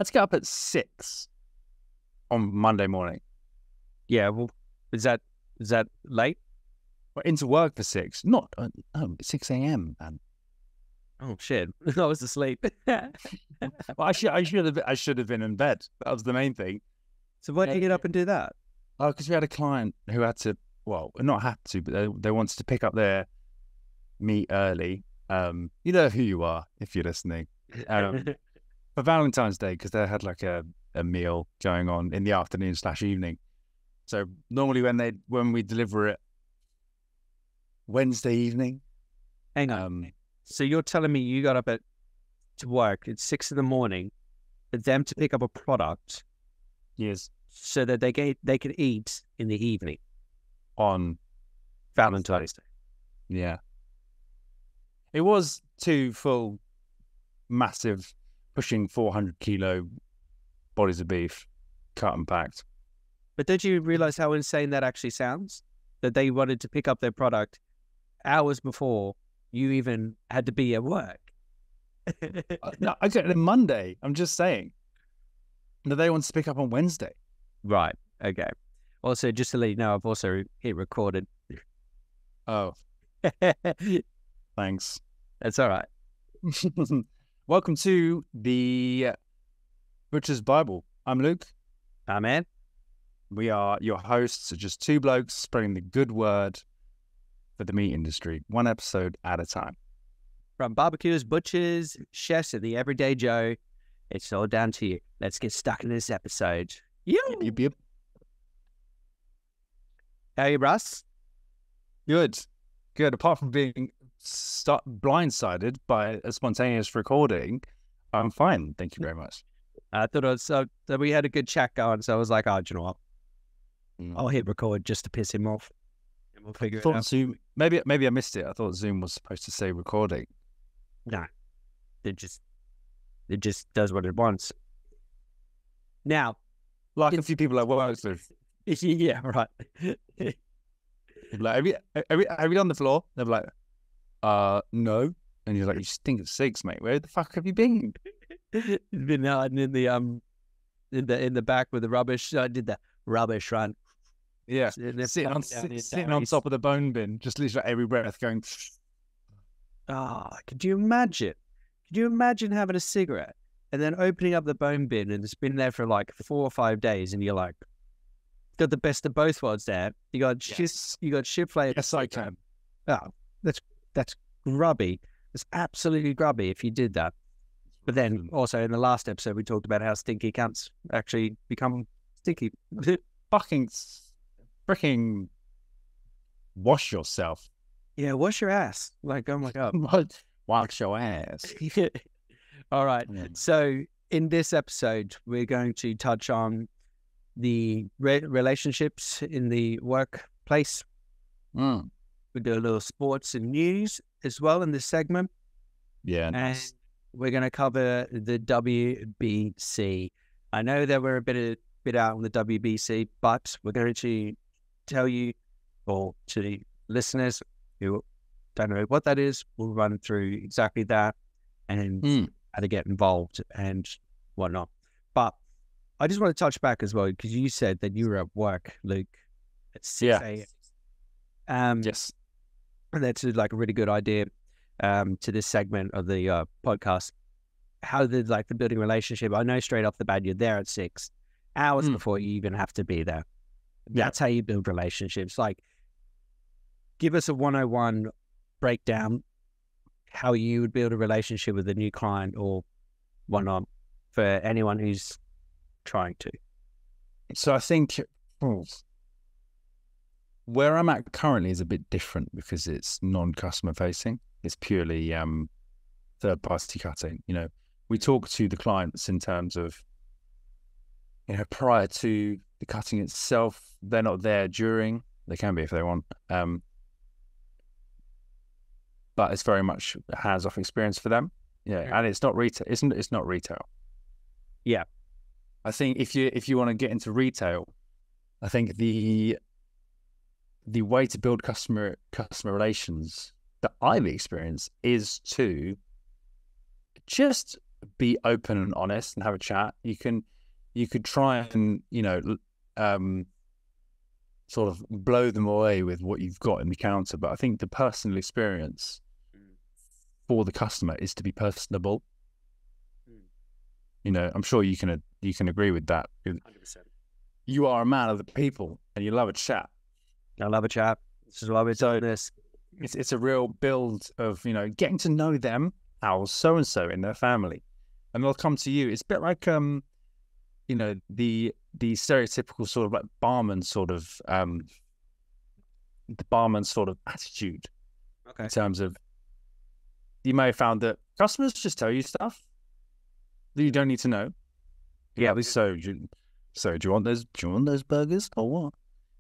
to get up at 6 on Monday morning. Yeah, well, is that late? We're into work for 6. Not 6 a.m. man. Oh shit! I was asleep. Well, I should have been in bed. That was the main thing. So why did you get up and do that? Oh, because we had a client who had to, well, not had to, but they wanted to pick up their meat early. You know who you are if you're listening. For Valentine's Day, because they had like a meal going on in the afternoon/evening. So normally when we deliver it Wednesday evening. Hang on. So you're telling me you got up to work at 6 a.m. for them to pick up a product, Yes, so that they could eat in the evening on Valentine's Day. Yeah. It was 2 full, massive, pushing 400 kilo bodies of beef, cut and packed. But don't you realize how insane that actually sounds? That they wanted to pick up their product hours before you even had to be at work. No, I get it on Monday. I'm just saying. No, they want to pick up on Wednesday. Right. Okay. Also, just to let you know, I've also hit recorded. Oh, thanks. That's all right. Welcome to the Butcher's Bible. I'm Luke. Amen. We are your hosts, just 2 blokes spreading the good word for the meat industry, 1 episode at a time. From barbecuers, butchers, chefs, and the everyday Joe, it's all down to you. Let's get stuck in this episode. Yep. How are you, Russ? Good. Apart from being blindsided by a spontaneous recording, I'm fine. Thank you very much. I thought it was that we had a good chat going, so I was like, oh, do you know what? I'll hit record just to piss him off, and we'll figure it out. Zoom, maybe I missed it. I thought Zoom was supposed to say recording. No, it just does what it wants. Now, like a few people I worked with. Yeah, right. Like, have you done the floor? They're like, no. And you're like, you stink of cigs, mate. Where the fuck have you been? Been hiding in the back with the rubbish. I did the rubbish run. Yeah, sitting on top of the bone bin, just literally every breath going. Could you imagine? Could you imagine having a cigarette and then opening up the bone bin and it's been there for like 4 or 5 days, and you're like, got the best of both worlds there. You got shit flavored. Yes, I can. Oh, that's grubby. It's absolutely grubby if you did that. But then also in the last episode we talked about how stinky cunts actually become stinky. Fucking freaking wash yourself. Yeah, wash your ass. Like, oh my God. Wash your ass. All right. Yeah. So in this episode, we're going to touch on the relationships in the workplace. We do a little sports and news as well in this segment. Yeah. And we're going to cover the WBC. I know that we're a bit out on the WBC, but we're going to tell you, or to the listeners who don't know what that is, we'll run through exactly that and how to get involved and whatnot. But I just want to touch back as well, because you said that you were at work, Luke, at 6 a.m. Yes. And that's like a really good idea to this segment of the podcast. How the building relationship. I know straight off the bat you're there at 6 hours before you even have to be there. That's how you build relationships. Like, give us a 101 breakdown how you would build a relationship with a new client or whatnot for anyone who's trying to. So I think where I'm at currently is a bit different because it's non-customer facing. It's purely third-party cutting. You know, we talk to the clients in terms of, you know, prior to the cutting itself. They're not there during. They can be if they want. But it's very much a hands-off experience for them. Yeah, and it's not retail. It's not retail. Yeah, I think if you want to get into retail, I think the way to build customer relations that I've experienced is to just be open and honest and have a chat. You could try and, sort of blow them away with what you've got in the counter. But I think the personal experience for the customer is to be personable. I'm sure you can agree with that. 100%. You are a man of the people and you love a chat. I love a chat. This is why we're doing this. It's a real build of, getting to know them, how so-and-so in their family. And they'll come to you. It's a bit like, the stereotypical sort of like barman sort of, the barman sort of attitude. Okay. In terms of, you may have found that customers just tell you stuff that you don't need to know. Yeah. So do you want those burgers or what?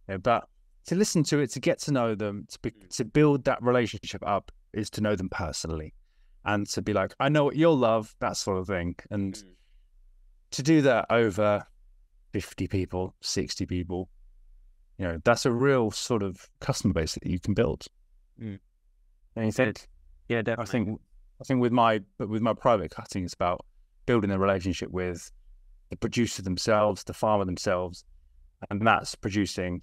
Yeah, but to listen to it, to get to know them, to build that relationship up is to know them personally, and to be like, I know what you'll love, that sort of thing. And to do that over 50 people, 60 people, that's a real sort of customer base that you can build. And you think, yeah, definitely. I think with my private cutting, it's about building a relationship with the producer themselves, the farmer themselves, and that's producing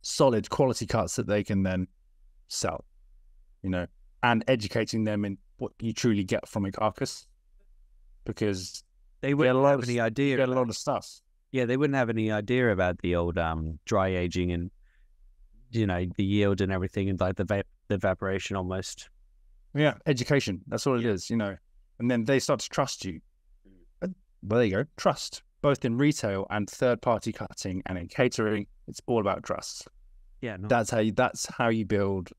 solid quality cuts that they can then sell, and educating them in what you truly get from a carcass, because they wouldn't have any idea. Get a lot of stuff. Yeah, they wouldn't have any idea about the old dry aging and the yield and everything, and like the evaporation almost. Yeah, education. That's all it is, and then they start to trust you. Well, there you go. Trust, both in retail and third-party cutting and in catering. It's all about trust. Yeah, no. That's how you build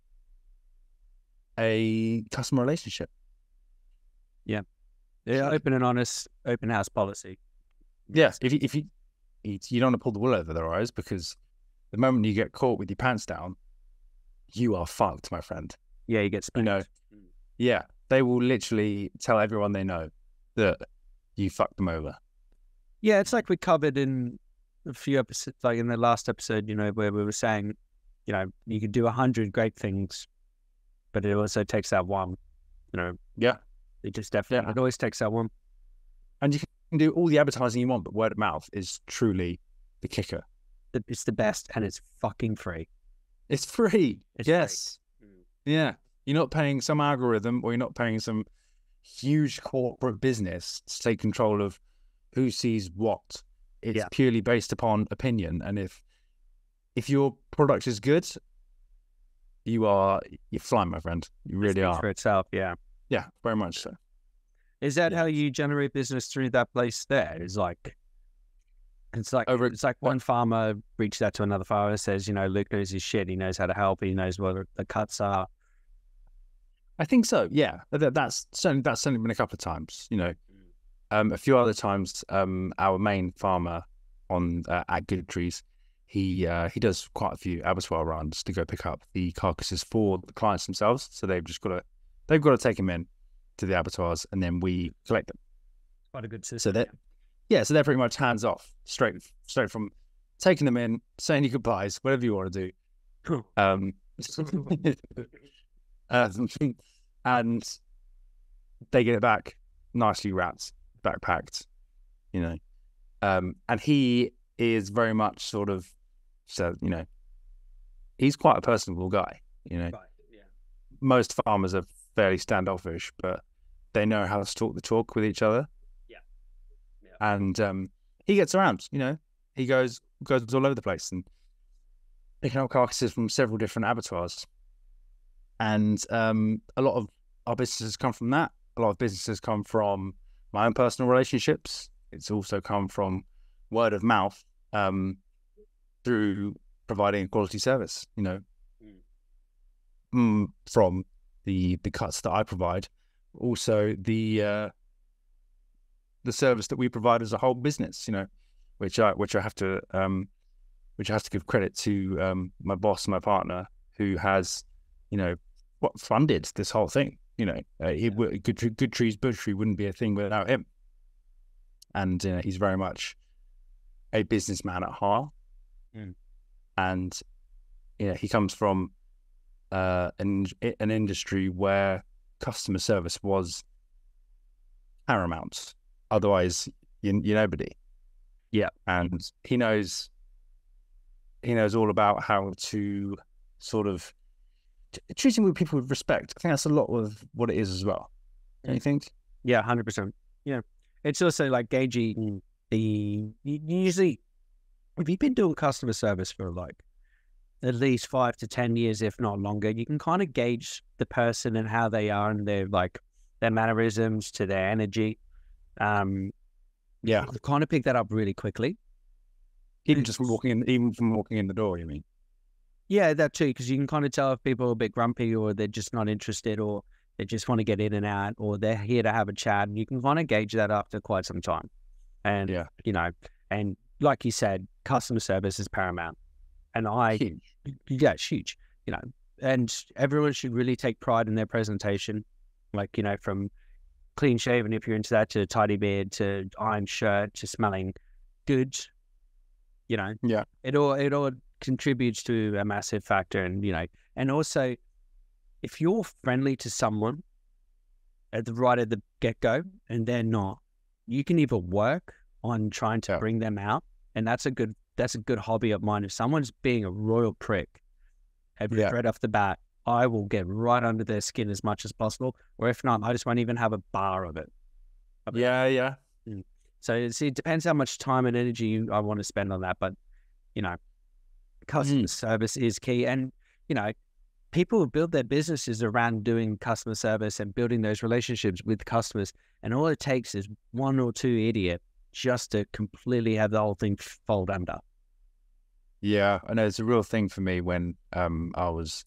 a customer relationship. Yeah, open and honest, open house policy. Yes, if you don't want to pull the wool over their eyes, because the moment you get caught with your pants down, you are fucked, my friend. Yeah, you get spanked. Yeah, they will literally tell everyone they know that you fucked them over. Yeah, it's like we covered in a few episodes, like in the last episode, where we were saying, you can do 100 great things, but it also takes that one, Yeah. It just definitely, it always takes that one. And you can do all the advertising you want, but word of mouth is truly the kicker. It's the best, and it's fucking free. It's free. Yes. Free. Yeah. You're not paying some algorithm, or you're not paying some huge corporate business to take control of who sees what. It's purely based upon opinion. And if your product is good, you're flying, my friend. You really are. For itself, yeah. Yeah, very much so. Is that how you generate business through that place there? It's like one farmer reached out to another farmer and says, Luke knows his shit. He knows how to help. He knows what the cuts are. I think so. Yeah, that's certainly been a couple of times. A few other times. Our main farmer at Good Trees, he does quite a few abattoir runs to go pick up the carcasses for the clients themselves. So they've got to take them in to the abattoirs, and then we collect them. Quite a good system. So so they're pretty much hands off, straight from taking them in, saying your goodbyes, whatever you want to do. Cool. And they get it back nicely wrapped, backpacked, and he is very much sort of, he's quite a personable guy, Right, yeah. Most farmers are fairly standoffish, but they know how to talk the talk with each other. Yeah. And he gets around, he goes all over the place and picking up carcasses from several different abattoirs. And a lot of our businesses come from that. A lot of businesses come from my own personal relationships. It's also come from word of mouth through providing a quality service, from the cuts that I provide. Also the service that we provide as a whole business, which I have to give credit to my boss, my partner, who has, funded this whole thing. Good Trees Butchery wouldn't be a thing without him. And he's very much a businessman at heart. And he comes from an industry where customer service was paramount. Otherwise, you're nobody. Yeah. And he knows all about how to sort of treating people with respect. I think that's a lot of what it is as well. Don't you think? Yeah, 100%. Yeah. It's also like gauging usually, if you've been doing customer service for like at least 5 to 10 years, if not longer, you can kind of gauge the person and how they are and their mannerisms to their energy. Yeah. You kind of pick that up really quickly. Even from walking in the door, you mean? Yeah, that too, because you can kind of tell if people are a bit grumpy or they're just not interested or they just want to get in and out or they're here to have a chat. And you can kind of gauge that after quite some time. And, and like you said, customer service is paramount. And it's huge, and everyone should really take pride in their presentation. Like, from clean shaven, if you're into that, to tidy beard, to ironed shirt, to smelling good, Yeah. it all contributes to a massive factor. And also if you're friendly to someone at the get-go and they're not, you can either work on trying to bring them out. And that's a good hobby of mine. If someone's being a royal prick right off the bat, I will get right under their skin as much as possible. Or if not, I just won't even have a bar of it. Yeah. So it depends how much time and energy I want to spend on that. But, customer service is key. And, people build their businesses around doing customer service and building those relationships with customers. And all it takes is one or two idiots just to completely have the whole thing fold under. Yeah, I know it's a real thing for me when I was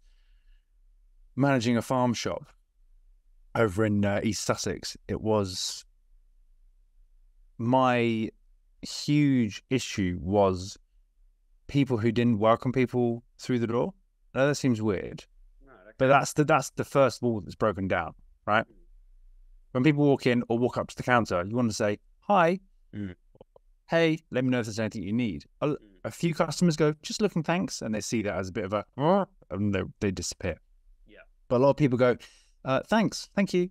managing a farm shop over in East Sussex. It was my huge issue was people who didn't welcome people through the door. I know that seems weird, but that's the first wall that's broken down, right? When people walk in or walk up to the counter, you want to say, hi, hey, let me know if there's anything you need. A few customers go, just looking, thanks, and they see that as a bit of a, and they disappear. Yeah. But a lot of people go, thanks, thank you.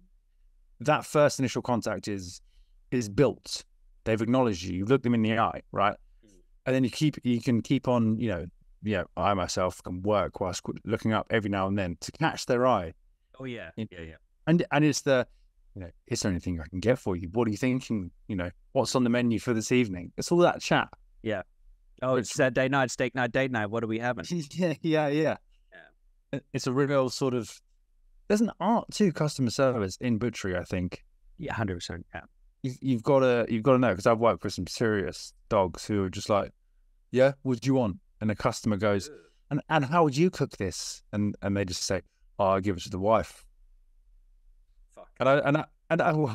That first initial contact is built. They've acknowledged you. You've looked them in the eye, right? And then you can keep on, I myself can work whilst looking up every now and then to catch their eye. Oh yeah. Yeah. And it's is there anything I can get for you? What are you thinking? What's on the menu for this evening? It's all that chat. Yeah. Oh, it's Saturday night, steak night, date night. What are we having? Yeah. It's a real sort of, there's an art to customer service in butchery, I think. Yeah, 100%. Yeah. You've got to know, because I've worked with some serious dogs who are just like, yeah, what do you want? And the customer goes, and how would you cook this? And they just say, oh, I'll give it to the wife. Fuck. And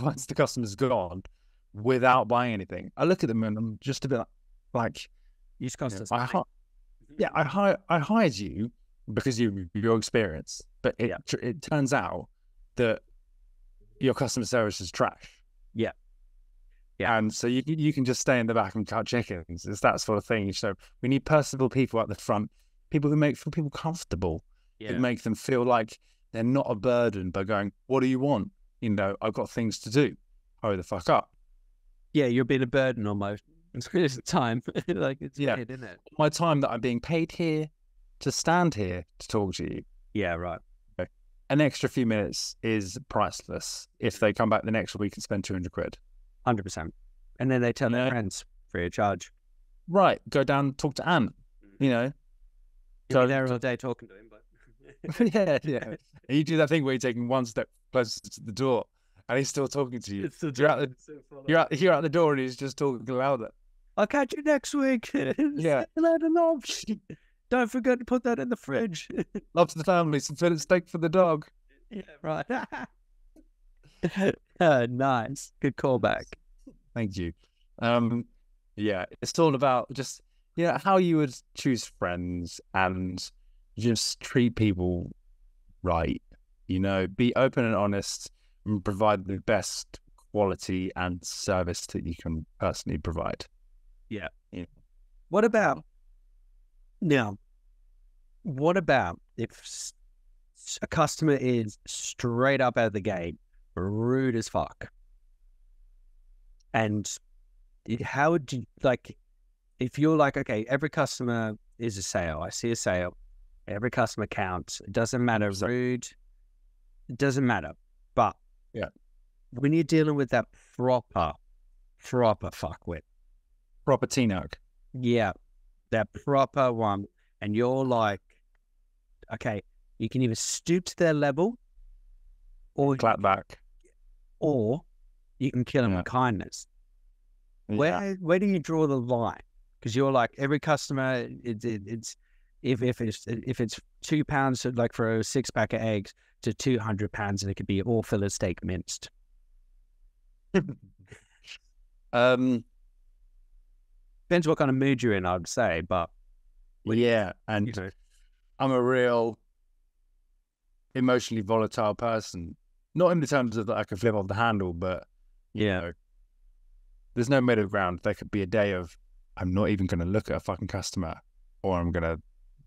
once the customer's gone, without buying anything, I look at them and I'm just a bit like, I hired you because of your experience, but it turns out that your customer service is trash. Yeah. And so you can just stay in the back and cut chickens. It's that sort of thing. So we need personable people at the front, people who feel people comfortable, who make them feel like they're not a burden by going, what do you want? I've got things to do. Hurry the fuck up. Yeah, you're being a burden almost. It's time. It's weird, isn't it? My time that I'm being paid here to stand here to talk to you. Yeah, right. Okay. An extra few minutes is priceless if they come back the next week and spend 200 quid. 100%. And then they tell their friends free of charge. Right. Go down, talk to Anne, You'll be there all day talking to him, but... yeah. And you do that thing where you're taking one step closer to the door and he's still talking to you. You're out the door and he's just talking louder. I'll catch you next week. Yeah. Don't forget to put that in the fridge. Love to the family, some fillet steak for the dog. Yeah, right. Nice. Good callback. Thank you. It's all about just how you would choose friends and just treat people right. Be open and honest and provide the best quality and service that you can personally provide. Yeah. What about if a customer is straight up out of the gate rude as fuck? And how would you, like, if you're like, okay, every customer is a sale. I see a sale. Every customer counts. It doesn't matter, rude. It doesn't matter. But Yeah. when you're dealing with that proper fuckwit, Proper T-Nuck. yeah, that proper one, and you're like, okay, you can either stoop to their level, or Clap back. or you can kill them Yeah. with kindness. Yeah. Where do you draw the line? Because you're like, every customer, it's if it's £2 like for a 6-pack of eggs to £200, and it could be all fillet steak minced. Depends what kind of mood you're in, I'd say, but Yeah, and you know, I'm a real emotionally volatile person. Not in the terms of that I can flip off the handle, but you yeah, know, there's no middle ground. There could be a day of I'm not even going to look at a fucking customer, or I'm going to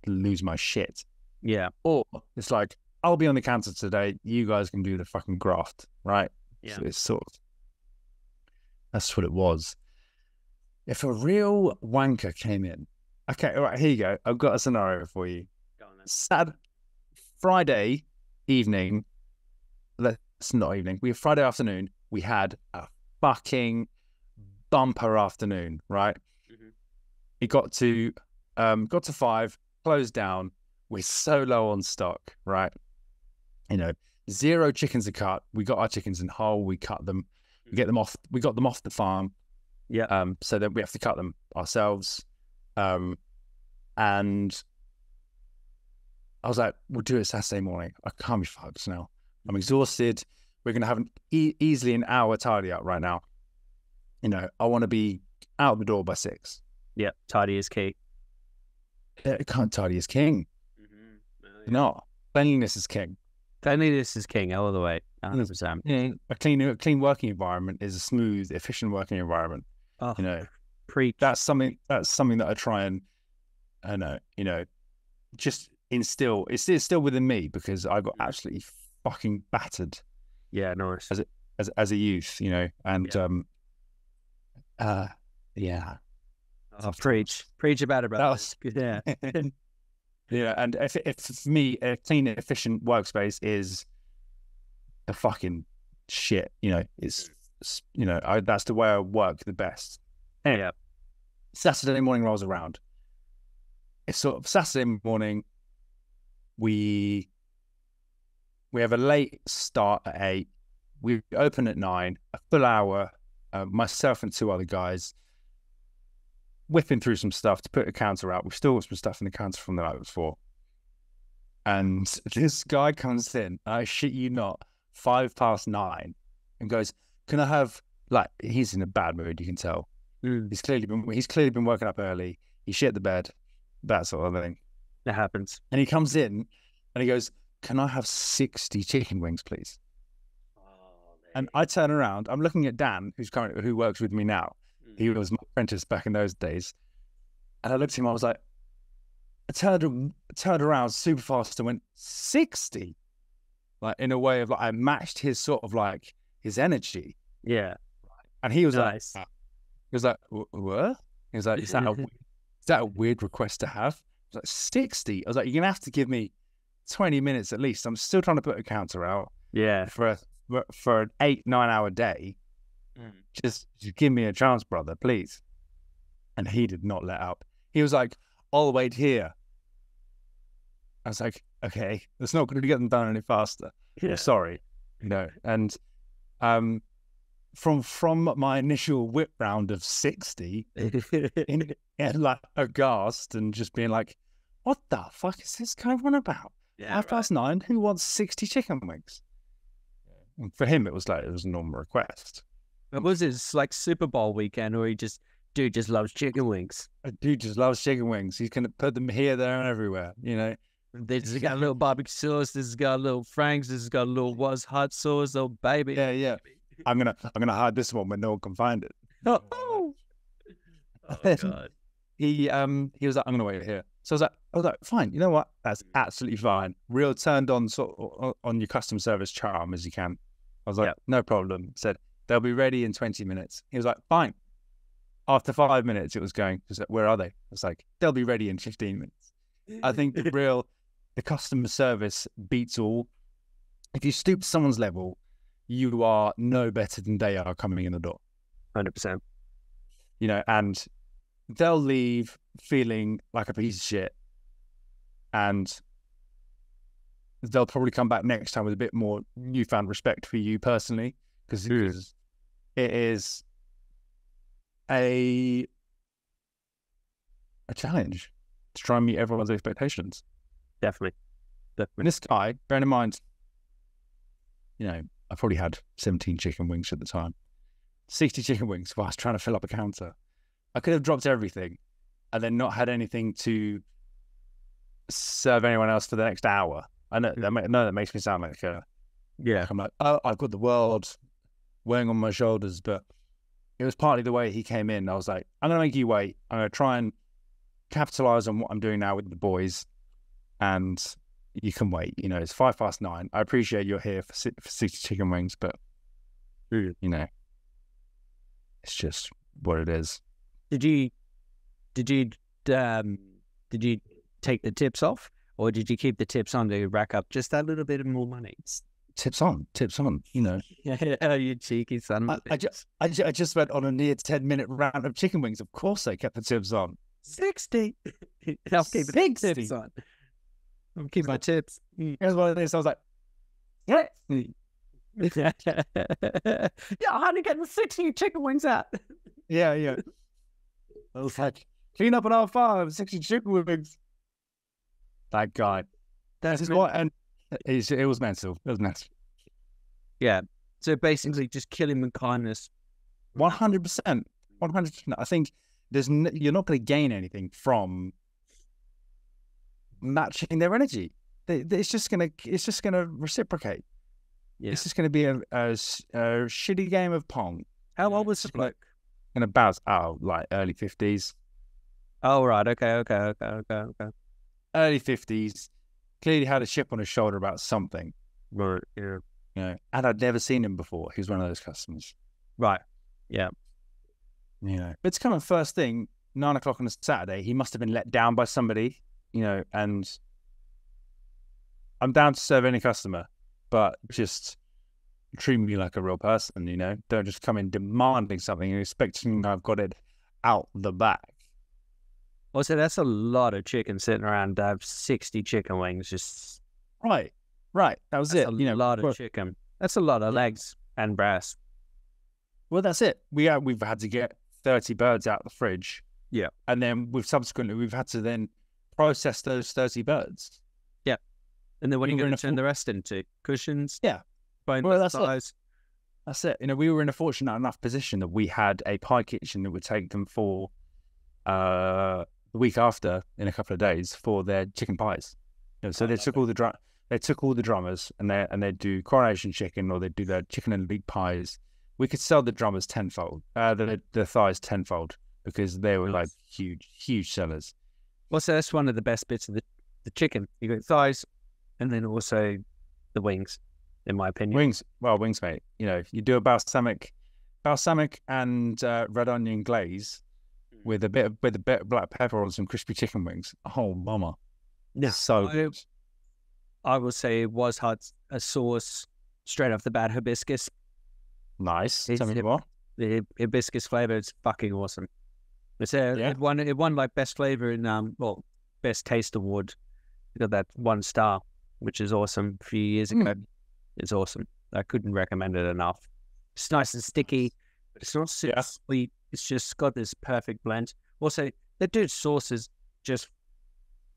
lose my shit. yeah, Or it's like, I'll be on the counter today. You guys can do the fucking graft, right? yeah. So it's sort of, that's what it was. If a real wanker came in, okay, all right, here you go. I've got a scenario for you. Go on then. Friday evening, let's not evening, we have Friday afternoon, we had a fucking bumper afternoon, right? Mhm. It got to 5, closed down. We're so low on stock, right? You know, 0 chickens are cut. We got our chickens in whole. We cut them. We get them off. We got them off the farm. Yeah. So then we have to cut them ourselves. And I was like, we'll do it Saturday morning. I can't be fucked now. I'm exhausted. We're going to have easily an hour tidy up right now. You know, I want to be out the door by 6. Yeah, tidy is key. Can't tidy is king. Mm-hmm. No, cleanliness is king. Cleanliness is king all the way, 100%. Yeah, a clean working environment is a smooth, efficient working environment. Oh, You know, preach. that's something that I try and just instill. It's still within me because I got absolutely fucking battered Yeah, nice. as a youth, you know, and yeah. Oh, preach about it, brother. Yeah. Yeah, and if for me, a clean, efficient workspace is a fucking shit. You know, it's that's the way I work the best. Anyway, Yeah. Saturday morning rolls around. It's sort of Saturday morning. We have a late start at 8. We open at 9. A full hour. Myself and 2 other guys whipping through some stuff to put a counter out. We've still got some stuff in the counter from the night before. And this guy comes in, I shit you not, 9:05, and goes, "Can I have," like, he's in a bad mood, you can tell. He's clearly been working up early. He shit the bed, that sort of thing. That happens. And he comes in and he goes, "Can I have 60 chicken wings, please?" And I turn around, I'm looking at Dan, who works with me now. He was my apprentice back in those days. And I looked at him, I was like, I turned around super fast and went, 60? Like, in a way of, like, I matched his sort of, like, his energy. Yeah. And he was Nice. like, what? He was like, is that a weird request to have? I was like, 60? I was like, you're going to have to give me 20 minutes at least. I'm still trying to put a counter out Yeah. for an 8-9 hour day. Just give me a chance, brother, please. And he did not let up. He was like, I'll wait here. I was like, okay, that's not going to get them done any faster. Yeah. Sorry, you know. And from my initial whip round of 60, and like aghast and just being like, what the fuck is this guy on about? Yeah, 9:05, who wants 60 chicken wings? And for him, it was a normal request. But was it like Super Bowl weekend, or dude just loves chicken wings? A dude just loves chicken wings. He's gonna put them here, there, and everywhere. You know, This has got a little barbecue sauce. This has got a little Frank's. This has got a little Was Hot sauce. Oh baby, yeah. I'm gonna hide this one when no one can find it. Oh God. He was like, I'm gonna wait here. So I was like, fine. You know what? That's absolutely fine. Real turned on sort of on your customer service charm as you can. I was like, no problem. Said, They'll be ready in 20 minutes. He was like, fine. After 5 minutes, it was going, where are they? I was like, they'll be ready in 15 minutes. I think the customer service beats all. If you stoop to someone's level, you are no better than they are coming in the door. 100%. You know, and they'll leave feeling like a piece of shit. And they'll probably come back next time with a bit more newfound respect for you personally, because it is a challenge to try and meet everyone's expectations. Definitely. And this guy, bearing in mind, you know, I probably had 17 chicken wings at the time, 60 chicken wings while I was trying to fill up a counter. I could have dropped everything and then not had anything to serve anyone else for the next hour. I know that makes me sound like I'm like, oh, I've got the world weighing on my shoulders, but it was partly the way he came in. I was like, I'm going to make you wait. I'm going to try and capitalize on what I'm doing now with the boys, and you can wait. You know, it's 9:05. I appreciate you're here for 60 chicken wings, but you know, it's just what it is. Did you take the tips off, or did you keep the tips on to rack up just that little bit of more money? Tips on, you know. Yeah, you cheeky son. I just went on a near 10-minute round of chicken wings. Of course I kept the tips on. 60. I'll keep the tips on. I'll keep my tips. Here's what it is. I was like, yeah. Yeah, how do you get the 60 chicken wings out? Yeah. I was like, clean up an R5, 60 chicken wings. That guy. That's what, and it was mental. It was mental. Yeah. So basically, just kill him with kindness. 100%. 100%. I think you're not going to gain anything from matching their energy. It's just going to reciprocate. Yeah. It's just going to be a shitty game of Pong. How old was the bloke? And about like early 50s. Oh right, okay. Early 50s. Clearly had a chip on his shoulder about something. Right. Yeah. You know, and I'd never seen him before. He was one of those customers. Right. Yeah. You know, but it's kind of first thing, 9 o'clock on a Saturday. He must have been let down by somebody. You know, and I'm down to serve any customer, but just treat me like a real person, you know? Don't just come in demanding something and expecting I've got it out the back. Also, that's a lot of chicken sitting around to have 60 chicken wings. Just Right. That was it. You know, a lot of chicken. That's a lot of legs and brass. Well, that's it. We've had to get 30 birds out of the fridge. Yeah. And then we've had to then process those 30 birds. Yeah. And then what are you going to turn the rest into? Cushions? Yeah. Boneless thighs? That's it. You know, we were in a fortunate enough position that we had a pie kitchen that would take them for the week after, in a couple of days, for their chicken pies. You know, so they took all the drummers and they do coronation chicken, or they do their chicken and leek pies. We could sell the drummers tenfold, the thighs tenfold, because they were like huge sellers. Well, so that's one of the best bits of the chicken. You got thighs, and then also the wings, in my opinion. Wings, mate. You know, you do a balsamic and red onion glaze with a bit of black pepper on some crispy chicken wings. Oh, mama. Yeah. So good. I will say it was hot. A sauce straight off the bat, hibiscus. Nice. Tell me more. The hibiscus flavor is fucking awesome. It won like best flavor in best taste award. It got that 1 star, which is awesome. A few years ago, it's awesome. I couldn't recommend it enough. It's nice and sticky, but it's not super sweet. It's just got this perfect blend. Also, their dude's sauces just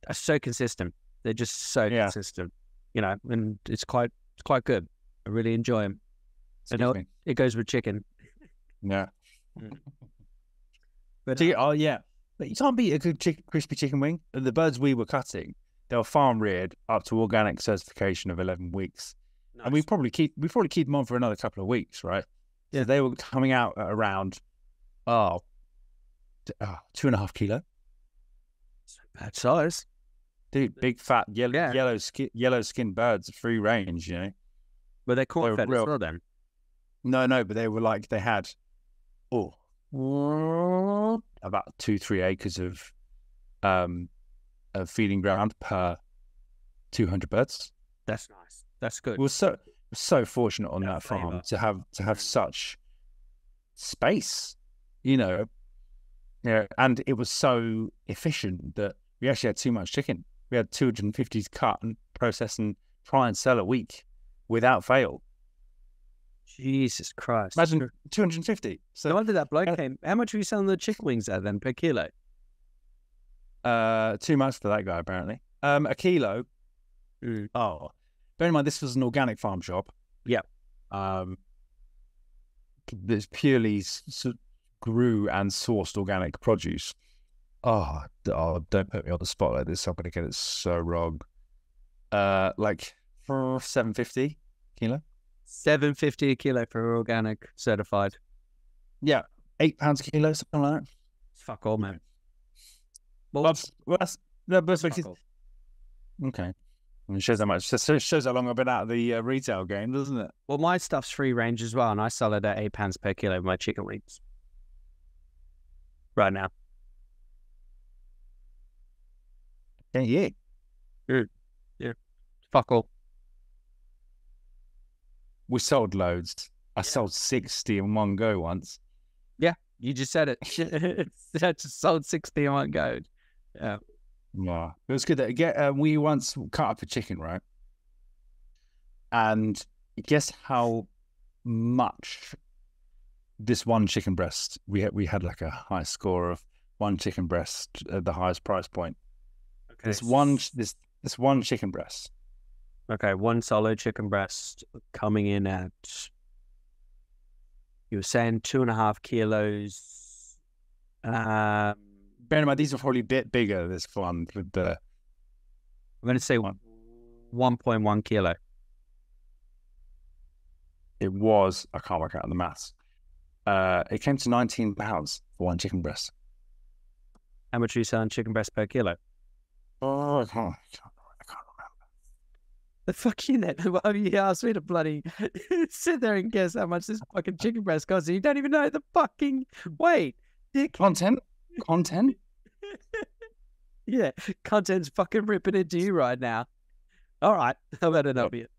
are so consistent. They're just so consistent, you know, and it's quite good. I really enjoy them. And it goes with chicken. Yeah. But but you can't beat a good crispy chicken wing. The birds we were cutting, they were farm reared up to organic certification of 11 weeks, and we probably keep them on for another couple of weeks, right? Yeah, they were coming out at around 2.5 kilo. Bad size, dude. Big fat yellow skin birds, free range, you know. But they're corn fed as well, then. No, but they were like they had about 2-3 acres of feeding ground per 200 birds. That's nice. That's good. We were so fortunate on that farm flavour. to have such space, you know. Yeah, and it was so efficient that we actually had too much chicken. We had 250 to cut and process and try and sell a week without fail. Jesus Christ. Imagine 250. So no wonder that bloke came. How much were you selling the chicken wings at then per kilo? too much for that guy apparently. A kilo. Oh, bear in mind this was an organic farm shop. Yep. This purely grew and sourced organic produce. Oh, don't put me on the spot like this. I'm going to get it so wrong. Like for $7.50 kilo. $7.50 a kilo for organic certified. Yeah, £8 a kilo, something like that. Fuck all, man. Well, that's okay. It shows how much. Shows how long I've been out of the retail game, doesn't it? Well, my stuff's free range as well, and I sell it at £8 per kilo of my chicken wings right now. Yeah. Yeah. Fuck all. We sold loads. I sold 60 in one go once. Yeah, you just said it. I just sold 60 in one go. Yeah. Yeah, it was good. We once cut up a chicken, right? And guess how much this one chicken breast, we had like a high score of one chicken breast at the highest price point. Okay. This one chicken breast. Okay, one solid chicken breast coming in at, you were saying 2.5 kilos. Bear in mind, these are probably a bit bigger, this one. With the... I'm going to say 1.1 kilo. It was, I can't work out the maths. It came to £19 for one chicken breast. How much are you selling chicken breast per kilo? Oh, I can't remember. The fuck you then? Well, you asked me to bloody sit there and guess how much this fucking chicken breast costs. You don't even know the fucking weight. Dick. Content? Yeah, content's fucking ripping into you right now. All right, how about an opiate?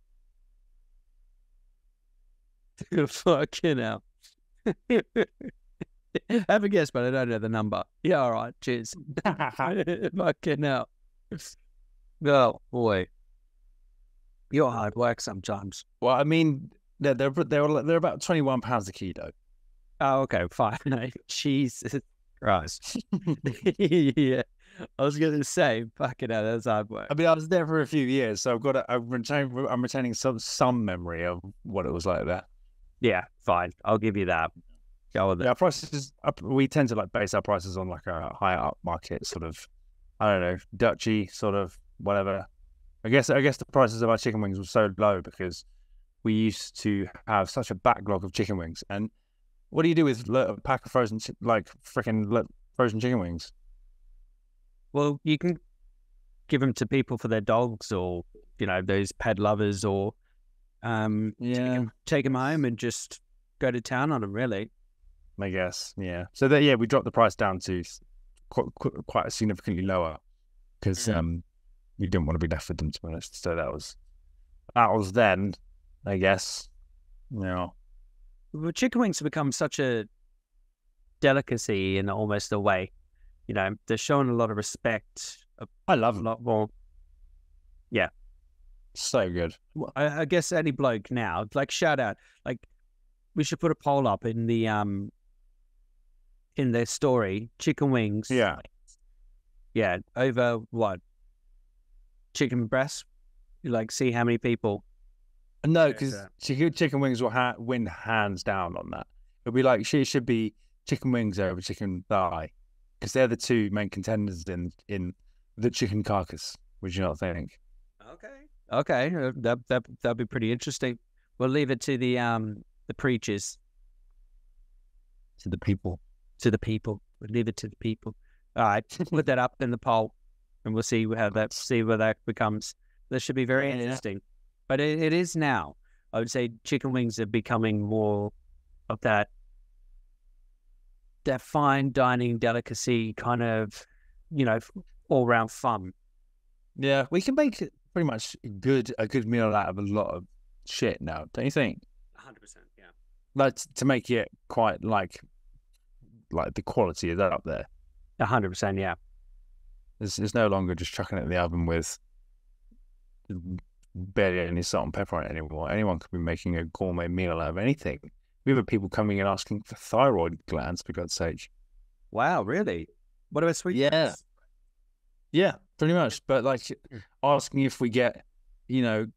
Fucking hell. Have a guess, but I don't know the number. Yeah, all right, cheers. Fucking hell. Oh, boy. You're hard work sometimes. Well, I mean, they're about £21 a kilo. Oh, okay, fine. Jesus Christ. Yeah, I was gonna say, fucking hell, that's hard work. I mean, I was there for a few years, so I'm retaining some memory of what it was like there. Yeah, fine. I'll give you that. Go with it. Yeah, prices. We tend to like base our prices on like a higher up market sort of, I don't know, Dutchy sort of whatever. I guess the prices of our chicken wings were so low because we used to have such a backlog of chicken wings. And what do you do with a pack of frozen chicken wings? Well, you can give them to people for their dogs, or those pet lovers, or take them home and just go to town on them. Really, I guess, yeah. So we dropped the price down to quite significantly lower because we didn't want to be left with them, to be honest. So that was then, I guess. Yeah. Well, chicken wings have become such a delicacy in almost a way. They're showing a lot of respect. I love them. A lot more. Yeah. So good. Well, I guess any bloke now, like, shout out, like, we should put a poll up in their story, chicken wings. Yeah. Yeah. Over what? Chicken breast? See how many people. No, because chicken wings will win hands down on that. It'll be like, it should be chicken wings over chicken thigh, because they're the two main contenders in the chicken carcass. Would you not think? Okay, that'd be pretty interesting. We'll leave it to the preachers. To the people. We'll leave it to the people. All right, put that up in the poll, and we'll see where that becomes. That should be very interesting. But it is now. I would say chicken wings are becoming more of that fine dining delicacy kind of, all round fun. Yeah, we can make it pretty much a good meal out of a lot of shit now, don't you think? 100%, yeah. Like to make it quite like the quality is up there. 100%, yeah. It's no longer just chucking it in the oven with barely any salt and pepper on it anymore. Anyone could be making a gourmet meal out of anything. We have people coming in asking for thyroid glands, for God's sake. Wow, really? What about sweet potatoes? Yeah, pretty much. But like asking if we get,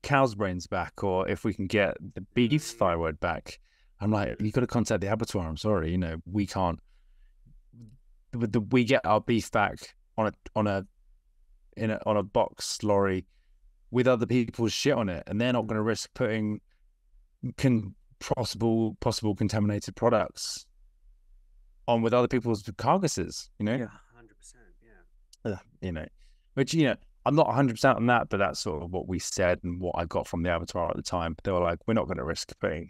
cow's brains back or if we can get the beef thyroid back. I'm like, you got to contact the abattoir. I'm sorry, we can't. We get our beef back on a box lorry with other people's shit on it, and they're not going to risk putting possible contaminated products on with other people's carcasses. Yeah, 100%. Yeah. Which I'm not 100% on that, but that's sort of what we said and what I got from the abattoir at the time. They were like, we're not going to risk putting,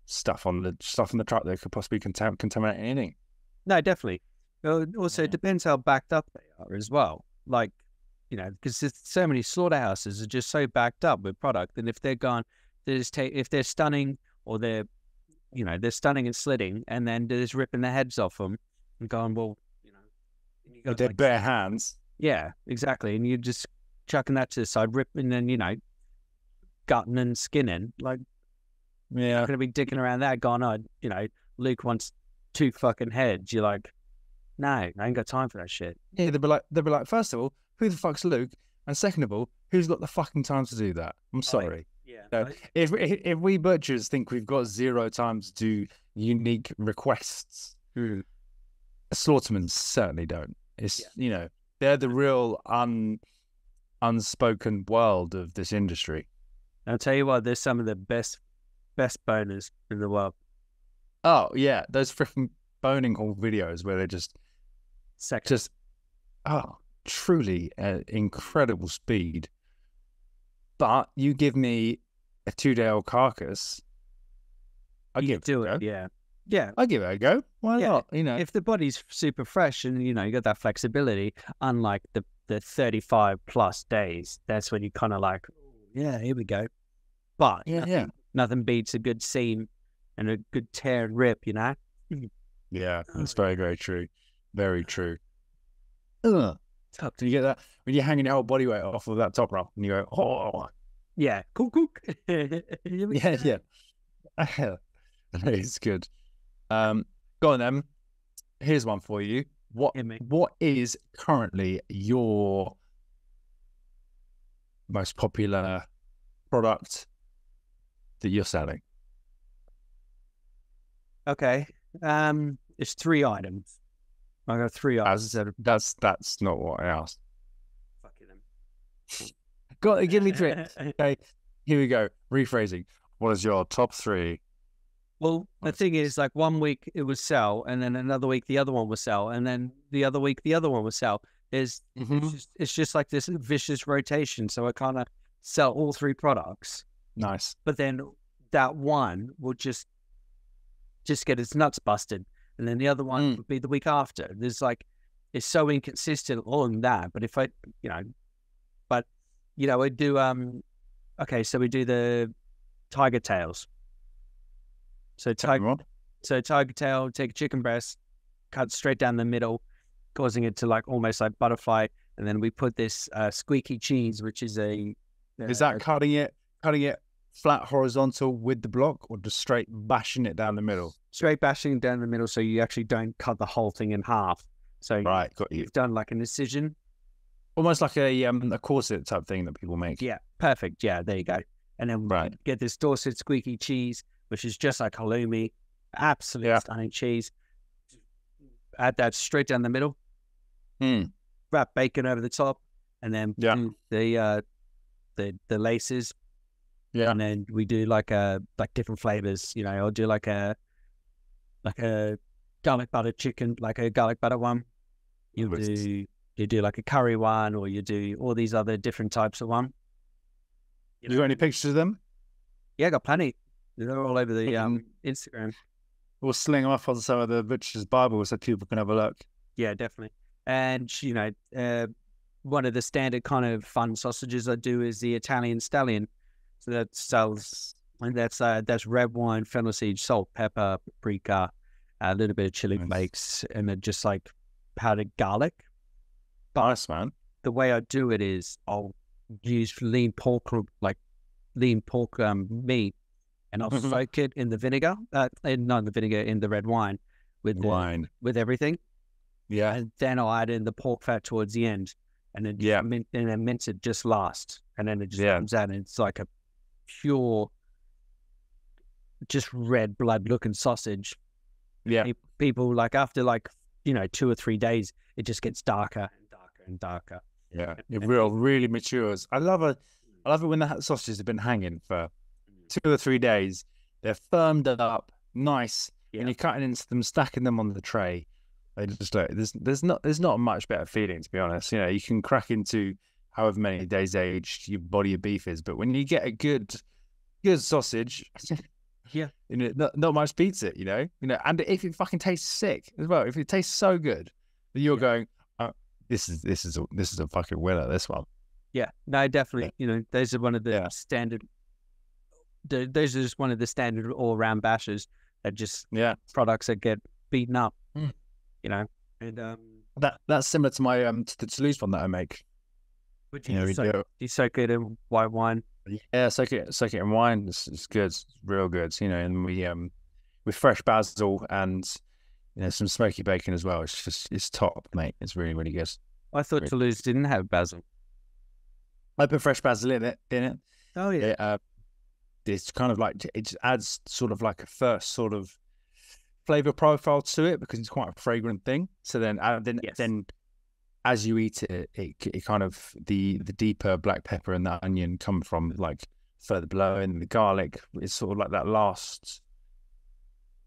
stuff on the truck that could possibly contaminate anything. No, definitely. Also, it depends how backed up they are as well. Like, because there's so many slaughterhouses are just so backed up with product, and if they're gone, if they're stunning or they're stunning and slitting, and then they're just ripping the heads off them and going, well, you got with their bare hands. Yeah, exactly. And you're just chucking that to the side, ripping and gutting and skinning. Like, yeah, not going to be dicking around that. Going, Luke wants 2 fucking heads. You're like, no, I ain't got time for that shit. Yeah, they'll be like, first of all, who the fuck's Luke? And second of all, who's got the fucking time to do that? I'm sorry. If we butchers think we've got 0 time to do unique requests, slaughtermen certainly don't. It's they're the real unspoken world of this industry. I'll tell you what, there's some of the best boners in the world. Oh yeah, those freaking boning hall videos where they're just truly incredible speed. But you give me a 2-day-old carcass, I give it a go. Yeah, I give it a go. Why not? If the body's super fresh and you got that flexibility, unlike the 35 plus days, that's when you kind of like, yeah, here we go. But nothing beats a good seam and a good tear and rip, Yeah, that's very, very true. Very true. Do you get that when you're hanging your whole body weight off of that top rope and you go, oh, yeah, cook. yeah. It's good. Go on then. Here's one for you. What is currently your most popular product that you're selling? Okay. It's 3 items. I got 3 items. That's not what I asked. Fuck you then. Go on, give me 3. Okay, here we go. Rephrasing. What is your top 3? Well, the thing is, like, 1 week it would sell, and then another week the other one would sell, and then the other week the other one would sell. It's just like this vicious rotation. So I kind of sell all 3 products. Nice. But then that one will just get its nuts busted, and then the other one would be the week after. There's like, it's so inconsistent on that. But if I, I do. Okay, so we do the tiger tails. So tiger tail, take a chicken breast, cut straight down the middle, causing it to like almost like butterfly, and then we put this squeaky cheese, which is is that cutting it flat horizontal with the block, or just straight bashing it down the middle? Straight bashing it down the middle, so you actually don't cut the whole thing in half. So right, got you. You've done like an incision, almost like a corset type thing that people make. Yeah, perfect. Yeah, there you go. And then we get this Dorset squeaky cheese, which is just like halloumi, absolutely stunning cheese. Add that straight down the middle. Wrap bacon over the top, and then the laces. Yeah, and then we do like different flavors. I'll do like a garlic butter chicken, like a garlic butter one. You do like a curry one, or you do all these other different types of one. You got any pictures of them? Yeah, I got plenty. They're all over the Mhm. Instagram. We'll sling them up on some of the Butcher's Bible so people can have a look. Yeah, definitely. And one of the standard kind of fun sausages I do is the Italian Stallion. So that sells, and that's red wine, fennel seed, salt, pepper, paprika, a little bit of chili Nice. flakes, and then just like powdered garlic. But Nice, man. the way I do it is I'll use lean pork meat, and I'll soak it in the vinegar, not the vinegar, in the red wine Wine. with everything. Yeah. And then I'll add in the pork fat towards the end, and then and then mince it just last, and then it just comes out, and it's like a pure, just red blood looking sausage. Yeah. People like after 2 or 3 days, it just gets darker and darker and darker. Yeah. It really matures. I love it when the sausages have been hanging for 2 or 3 days. They're firmed up, nice, and you're cutting into them, stacking them on the tray. They just like there's not a much better feeling, to be honest. You can crack into however many days aged your body of beef is, but when you get a good sausage, not much beats it. And if it fucking tastes sick as well, if it tastes so good that you're going, this is a fucking winner. This one. Yeah, no, definitely. Those are one of the standard. Those are just one of the standard all-round bashes that just products that get beaten up. And that's similar to my to the Toulouse one that I make. Would you soak it in white wine? Yeah, soak it in wine. It's good, it's real good. And we with fresh basil and some smoky bacon as well. It's top, mate. It's really, really good. I thought Toulouse didn't have basil. I put fresh basil in it. Oh yeah. It's kind of like it adds sort of like a first sort of flavor profile to it because it's quite a fragrant thing. So then as you eat it, it kind of the deeper black pepper and that onion come from like further below, and the garlic is sort of like that last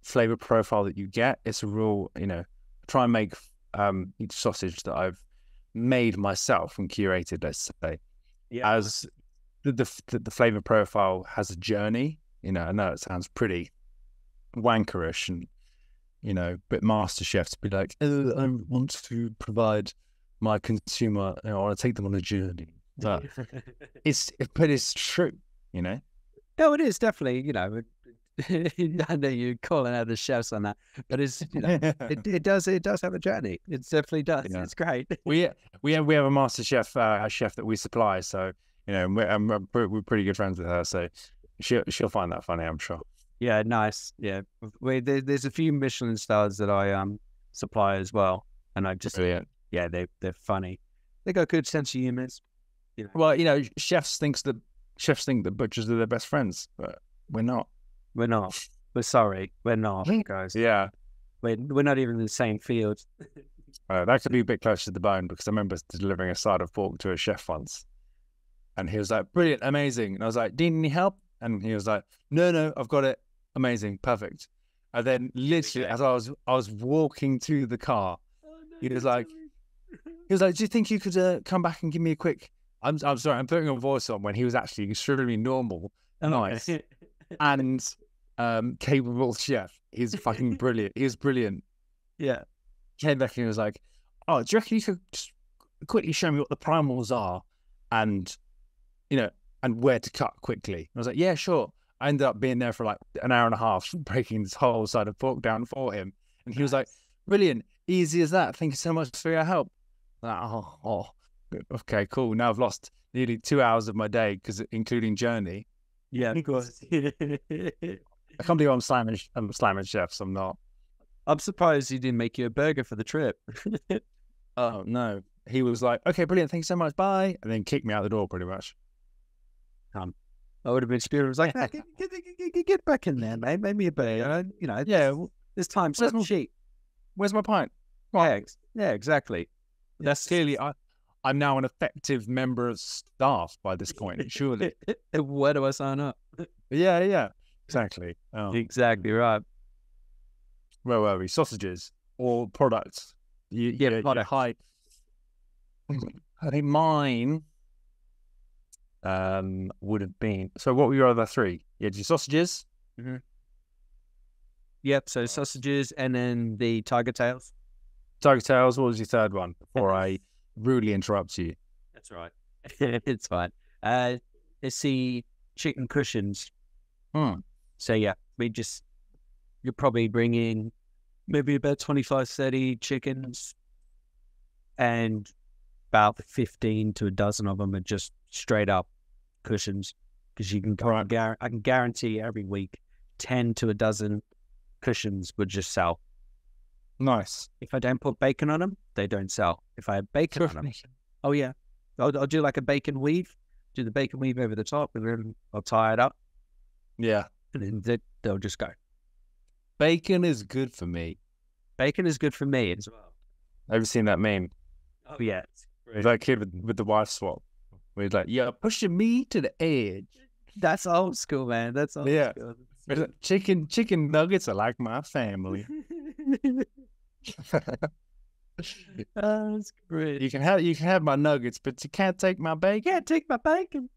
flavor profile that you get. It's a real, try and make each sausage that I've made myself and curated, let's say, as the flavor profile has a journey. I know it sounds pretty wankerish and but MasterChef to be like, I want to provide my consumer, I want to take them on a journey. But it's true, No, it is definitely. I know you're calling out the chefs on that, but it's it does have a journey. It definitely does. Yeah. It's great. We have a MasterChef chef that we supply, so we're pretty good friends with her, so she'll find that funny, I'm sure. Yeah, nice. Yeah, there's a few Michelin stars that I supply as well, and I just Brilliant. Yeah, they're funny. They got good sense of humor. Well, chefs think that butchers are their best friends, but we're not. We're not. We're sorry. We're not, guys. Yeah. We're not even in the same field. That could be a bit close to the bone because I remember delivering a side of pork to a chef once, and he was like, "Brilliant, amazing," and I was like, "Do you need any help?" And he was like, "No, I've got it. Amazing, perfect." And then literally, as I was walking to the car, he was like, "Do you think you could come back and give me a quick?" I'm sorry, I'm putting a voice on when he was actually extremely normal, nice, and capable chef. He's fucking brilliant. He was brilliant. Yeah. Came back and he was like, "Oh, do you reckon you could just quickly show me what the primals are, and and where to cut quickly?" And I was like, "Yeah, sure." I ended up being there for like an hour and a half, breaking this whole side of pork down for him, and he was like, "Brilliant, easy as that. Thank you so much for your help." Like, oh, okay, cool. Now I've lost nearly 2 hours of my day including journey. Yeah, of course. I can't believe I'm slamming chefs. I'm not. I'm surprised he didn't make you a burger for the trip. Oh no, he was like, "Okay, brilliant, thank you so much, bye," and then kicked me out the door pretty much. I would have been spirit. Was like, get back in there, mate. Make me a burger. Yeah, this time's so cheap. Where's my pint? Yeah, exactly. That's clearly I'm now an effective member of staff by this point, surely. Where do I sign up? Yeah, exactly. Oh. Exactly right. Where were we? Sausages or products? Product. I think mine would have been. So what were your other three? You had your sausages. Yep. So sausages, and then the tiger tails. Tiger tails. What was your third one? Before I rudely interrupt you. That's right. It's fine. Let's see, chicken cushions. So yeah, you're probably bringing maybe about 25, 30 chickens, and about 15 to a dozen of them are just straight up cushions, because you can I can guarantee every week 10 to a dozen cushions would just sell. Nice. If I don't put bacon on them, they don't sell. If I have bacon on them, oh yeah, I'll do like a bacon weave, do the bacon weave over the top, and then I'll tie it up. Yeah. And then they'll just go. Bacon is good for me. Bacon is good for me as well. Ever seen that meme? Oh yeah. That kid with the wife swap. Where he's like, "Yeah, pushing me to the edge." That's old school, man. That's old school. Chicken nuggets are like my family. That's great. You can have my nuggets, but you can't take my bacon. Can't take my bacon.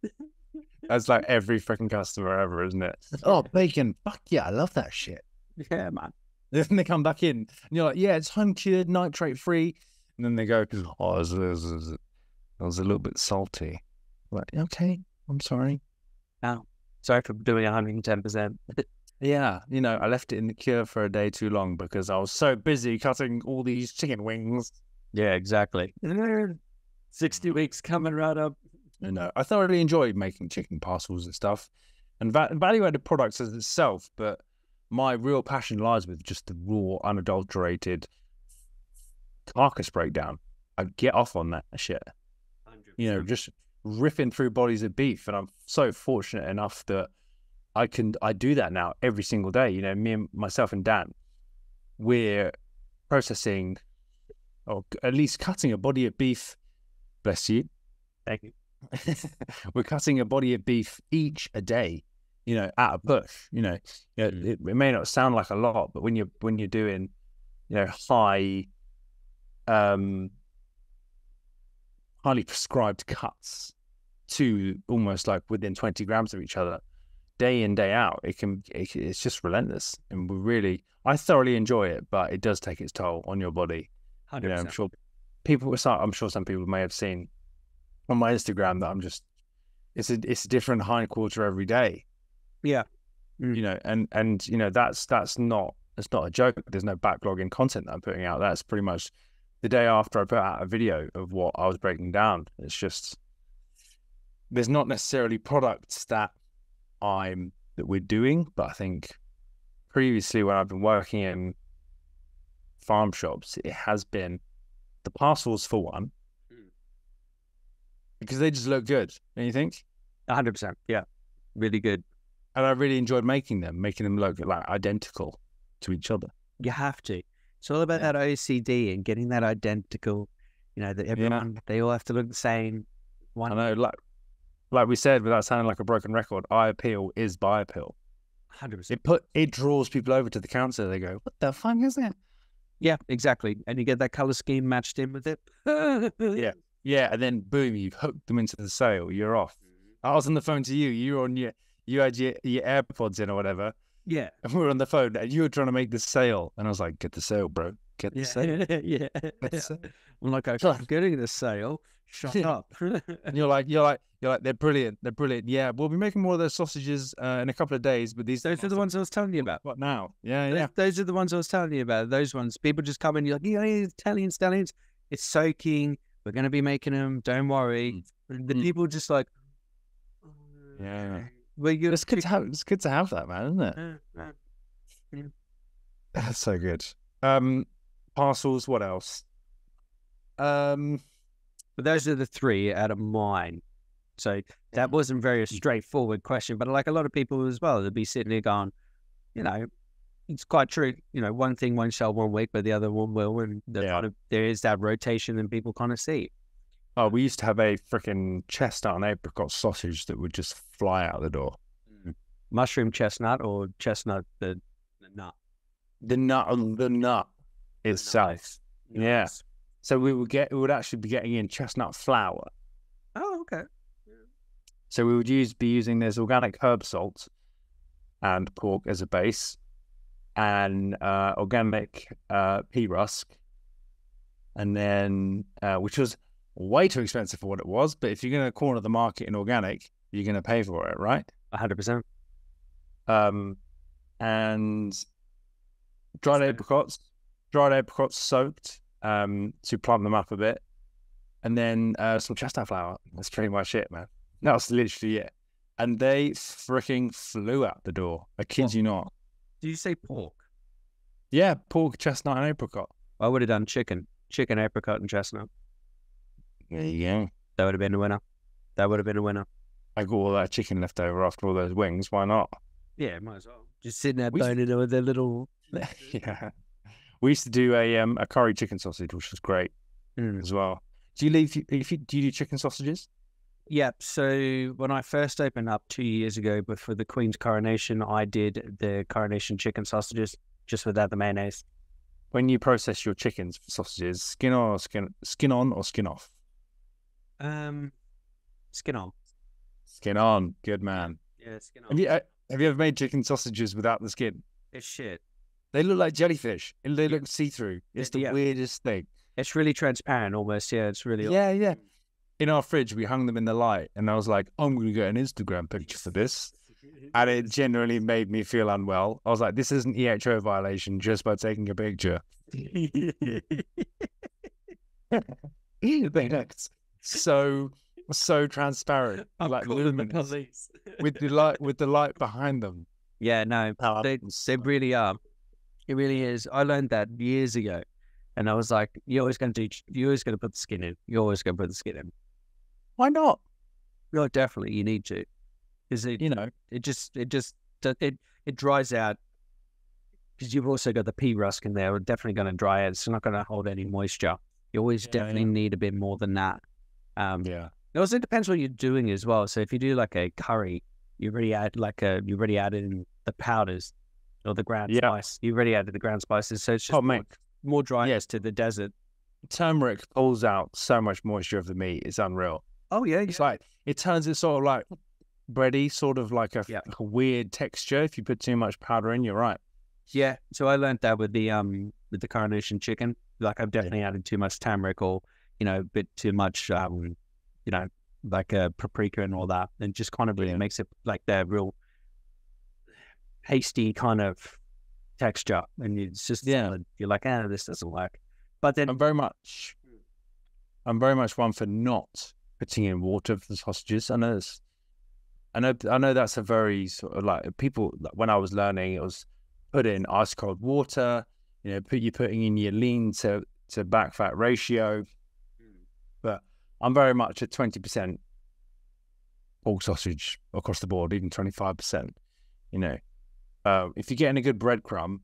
That's like every freaking customer ever, isn't it? Oh, bacon. Fuck yeah, I love that shit. Yeah, man. Then they come back in and you're like, yeah, it's home cured, nitrate free. And then they go, oh, it was a little bit salty. Like, okay, I'm sorry. No, sorry for doing 110%. Yeah, I left it in the cure for a day too long because I was so busy cutting all these chicken wings. Yeah, exactly. 60 weeks coming right up. I thoroughly enjoyed making chicken parcels and stuff, and value-added products as itself. But my real passion lies with just the raw, unadulterated carcass breakdown. I get off on that shit. 100%. Just ripping through bodies of beef, and I'm so fortunate enough that I do that now every single day. Me and myself and Dan, we're processing, or at least cutting a body of beef. Bless you. Thank you. We're cutting a body of beef each a day, at a push. It may not sound like a lot, but when you're doing, highly prescribed cuts to almost like within 20 grams of each other, day in, day out, it's just relentless. And I thoroughly enjoy it, but it does take its toll on your body. 100%. I'm sure some people may have seen on my Instagram that it's a different hind quarter every day. Yeah. That's not a joke. There's no backlog in content that I'm putting out. That's pretty much the day after I put out a video of what I was breaking down. It's just, there's not necessarily products that we're doing, but I think previously when I've been working in farm shops, it has been the parcels for one, because they just look good, don't you think? 100%. Yeah, really good. And I really enjoyed making them look like identical to each other. You have to. It's all about that OCD and getting that identical. That everyone they all have to look the same. I know, like we said, without sounding like a broken record, eye appeal is buy appeal. 100%. It draws people over to the counter. They go, "What the fuck is that?" Yeah, exactly. And you get that color scheme matched in with it. Yeah, and then boom, you've hooked them into the sale. You're off. I was on the phone to you. You had your AirPods in or whatever. Yeah. And we were on the phone and you were trying to make the sale. And I was like, get the sale, bro. Get the sale. Yeah. I'm like, I'm getting the sale. Shut up. And you're like, they're brilliant. They're brilliant. Yeah, we'll be making more of those sausages in a couple of days. But those are the ones I was telling you about. What now? Yeah. Those are the ones I was telling you about. Those ones. People just come in, you're like, Italian stallions. It's soaking. We're going to be making them. Don't worry. The people just like, yeah. Well, it's good to have that, man, isn't it? That's so good. Parcels. What else? But those are the three out of mine. So that wasn't very a straightforward question, but like a lot of people as well, they'd be sitting there going, it's quite true. One thing won't sell 1 week, but the other one will, and there is that rotation, and people kind of see. Oh, we used to have a freaking chestnut and apricot sausage that would just fly out the door. Mushroom chestnut or chestnut the nut? The nut itself. Nice. Yeah. So we would actually be getting in chestnut flour. Oh, okay. So we would be using this organic herb salt and pork as a base, and organic pea rusk, and then which was way too expensive for what it was. But if you're going to corner the market in organic, you're going to pay for it, right? 100%. And dried apricots soaked to plump them up a bit, and then some chestnut flour. That's pretty much it, man. That was literally it. And they freaking flew out the door. I kid you not. Did you say pork? Yeah, pork, chestnut, and apricot. I would have done chicken, apricot, and chestnut. There you go. That would have been a winner. I got all that chicken left over after all those wings. Why not? Yeah, might as well. Just sitting there boning it with a little. Yeah. We used to do a curry chicken sausage, which was great as well. Do you do chicken sausages? Yeah. So when I first opened up 2 years ago, but for the Queen's coronation, I did the coronation chicken sausages just without the mayonnaise. When you process your chickens for sausages, skin on or skin off? Skin on. Skin on. Good man. Yeah, skin on. Have you ever made chicken sausages without the skin? It's shit. They look like jellyfish. They look see-through. It's the weirdest thing. It's really transparent almost. Yeah, it's really... Yeah. In our fridge, we hung them in the light, and I was like, I'm going to get an Instagram picture for this. And it generally made me feel unwell. I was like, this isn't EHO violation just by taking a picture. They looked so transparent. I'm like calling the police. with the light behind them. Yeah, no, they really are. It really is. I learned that years ago, and I was like, you're always going to put the skin in. You're always going to put the skin in. Why not? No, definitely, you need to, because it dries out. Because you've also got the pea rusk in there. It's definitely going to dry out. It's not going to hold any moisture. You always definitely need a bit more than that. Yeah. It also depends what you're doing as well. So if you do like a curry, you already added in the powders or the ground spice. You already added the ground spices, so it's just more dryness to the desert. Turmeric pulls out so much moisture of the meat. It's unreal. Oh yeah, it's like it turns it sort of like bready, sort of like a weird texture. If you put too much powder in, you're right. Yeah. So I learned that with the coronation chicken. Like I've definitely added too much turmeric, or a bit too much like paprika and all that, and just kind of really makes it like the real hasty kind of texture, and it's just you're like, this doesn't work. But then I'm very much one for not putting in water for the sausages. I know that's a very sort of like people, when I was learning, it was put in ice cold water, putting in your lean to back fat ratio. But I'm very much at 20% pork sausage across the board, even 25%. If you're getting a good breadcrumb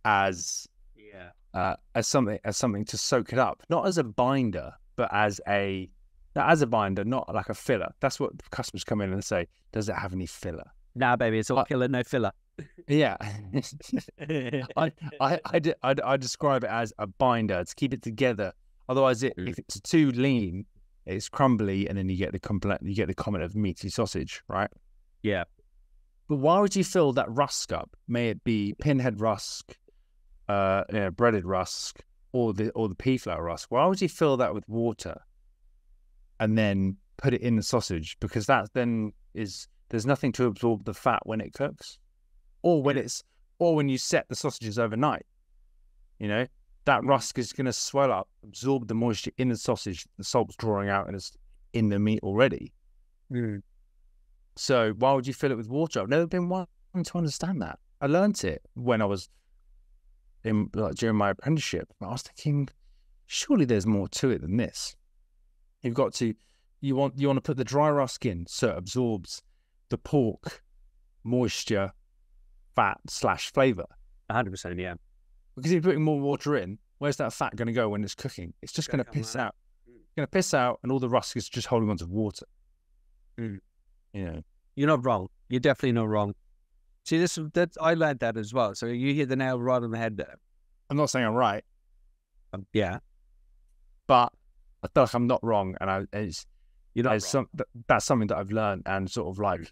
as something to soak it up, not as a binder, but as a binder, not like a filler. That's what customers come in and say, does it have any filler? Nah, baby, it's all killer, no filler. Yeah. I describe it as a binder to keep it together. Otherwise, if it's too lean, it's crumbly, and then you get the comment of meaty sausage, right? Yeah. But why would you fill that rusk up? May it be pinhead rusk, breaded rusk, or the pea flour rusk? Why would you fill that with water and then put it in the sausage? Because that then there's nothing to absorb the fat when it cooks, or when you set the sausages overnight. That rusk is going to swell up, absorb the moisture in the sausage. The salt's drawing out and it's in the meat already. So why would you fill it with water? I've never been one to understand that. I learned it when I was during my apprenticeship. I was thinking, surely there's more to it than this. You want to put the dry rusk in so it absorbs the pork moisture, fat / flavor. 100%, yeah. Because if you're putting more water in, where's that fat going to go when it's cooking? It's just going to piss out. It's going to piss out, and all the rusk is just holding on to water. You're not wrong. You're definitely not wrong. See, I learned that as well. So you hit the nail right on the head there. I'm not saying I'm right. Yeah. But I feel like I'm not wrong, and You're not That's something that I've learned, and sort of like,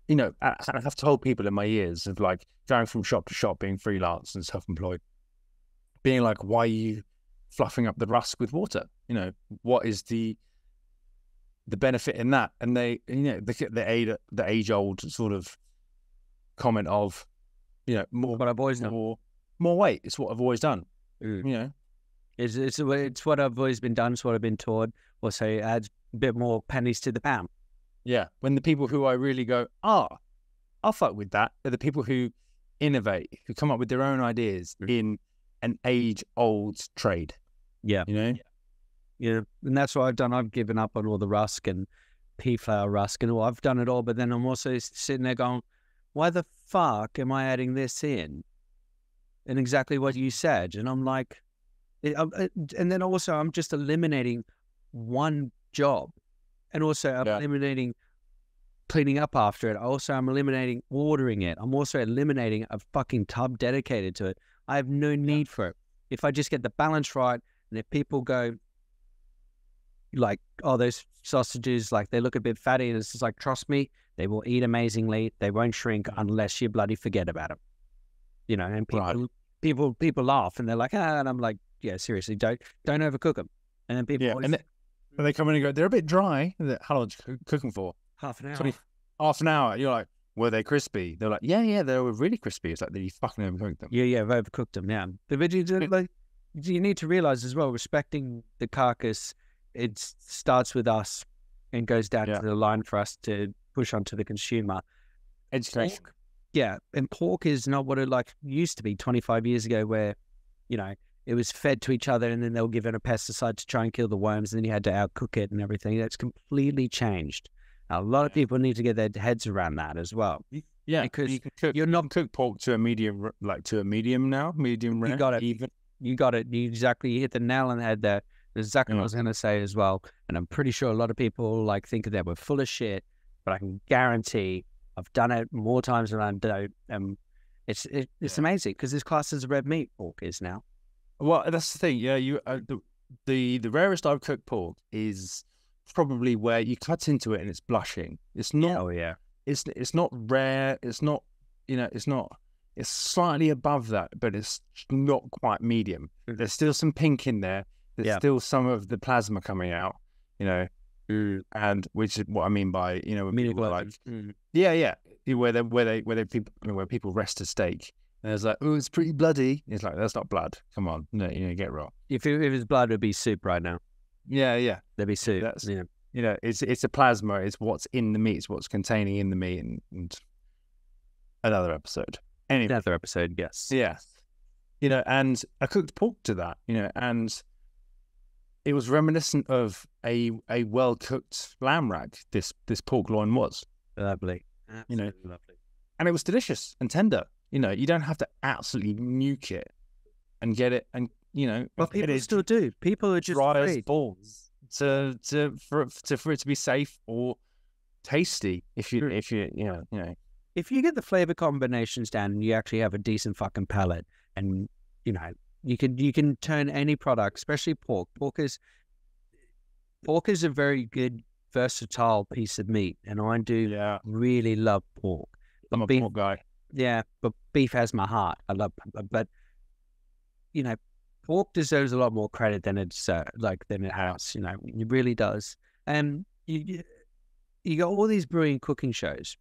you know, I've told people in my years of like going from shop to shop, being freelance and self-employed, being like, why are you fluffing up the rusk with water? You know, what is the benefit in that? And they, you know, the age old sort of comment of, you know, what I've always done. More weight. It's what I've always done. You know, it's what I've always been done. It's what I've been taught. Also, it adds a bit more pennies to the pound. Yeah. When the people who I really go, I'll fuck with that, are the people who innovate, who come up with their own ideas in an age-old trade. Yeah. You know? Yeah. And that's what I've done. I've given up on all the rusk and pea flour rusk and all. I've done it all, but then I'm also sitting there going, why the fuck am I adding this in? And exactly what you said. And I'm like, and then also I'm just eliminating one job. And also I'm eliminating cleaning up after it. Also, I'm eliminating ordering it. I'm also eliminating a fucking tub dedicated to it. I have no need for it. If I just get the balance right, and if people go like, oh, those sausages, like they look a bit fatty, and it's just like, trust me, they will eat amazingly. They won't shrink unless you bloody forget about them. You know, and people laugh and they're like, and I'm like, yeah, seriously, don't overcook them. And then people always, and they come in and go, they're a bit dry. How long did you cook them for? Half an hour. Half an hour. You're like, were they crispy? They're like, yeah, they were really crispy. It's like, you fucking overcooked them. Yeah, I've overcooked them, yeah. But you need to realize as well, respecting the carcass, it starts with us and goes down to the line for us to push onto the consumer. Education. And pork is not what it like used to be 25 years ago, where, you know, it was fed to each other and then they were given a pesticide to try and kill the worms, and then you had to outcook it and everything. That's completely changed. Now, a lot of people need to get their heads around that as well. Yeah, because you're not cook pork to a medium, now, medium rare. You got it. Even. You got it. You hit the nail on the head there. That's exactly what I was going to say as well. And I'm pretty sure a lot of people like think that we're full of shit, but I can guarantee I've done it more times than I don't. It's amazing because this class is red meat. Pork is now. Well, that's the thing. Yeah, the rarest I've cooked pork is probably where you cut into it and it's blushing. It's not. Oh yeah. It's not rare. It's not. You know. It's not. It's slightly above that, but it's not quite medium. There's still some pink in there. There's still some of the plasma coming out. You know, and which is what I mean by, you know, when people are like, where people rest a steak. And it's like, oh, it's pretty bloody. It's like, that's not blood. Come on, no, you know, get wrong. If it was blood, it would be soup right now. Yeah. There'd be soup. That's, you know, it's a plasma. It's what's in the meat. It's what's containing in the meat. And another episode. Anyway, another episode, yes. Yeah. You know, and I cooked pork to that. You know, and it was reminiscent of a well cooked lamb rack. This pork loin was lovely. Absolutely, you know, lovely, and it was delicious and tender. You know, you don't have to absolutely nuke it and get it, and you know, but people still do. People are just dry as balls for it to be safe or tasty. If you know, if you get the flavor combinations down and you actually have a decent fucking palate, and you know, you can turn any product, especially pork. Pork is a very good versatile piece of meat, and I do really love pork. I'm a pork guy. Yeah, but beef has my heart. I love, but you know, pork deserves a lot more credit than it has. You know, it really does. And you got all these brilliant cooking shows,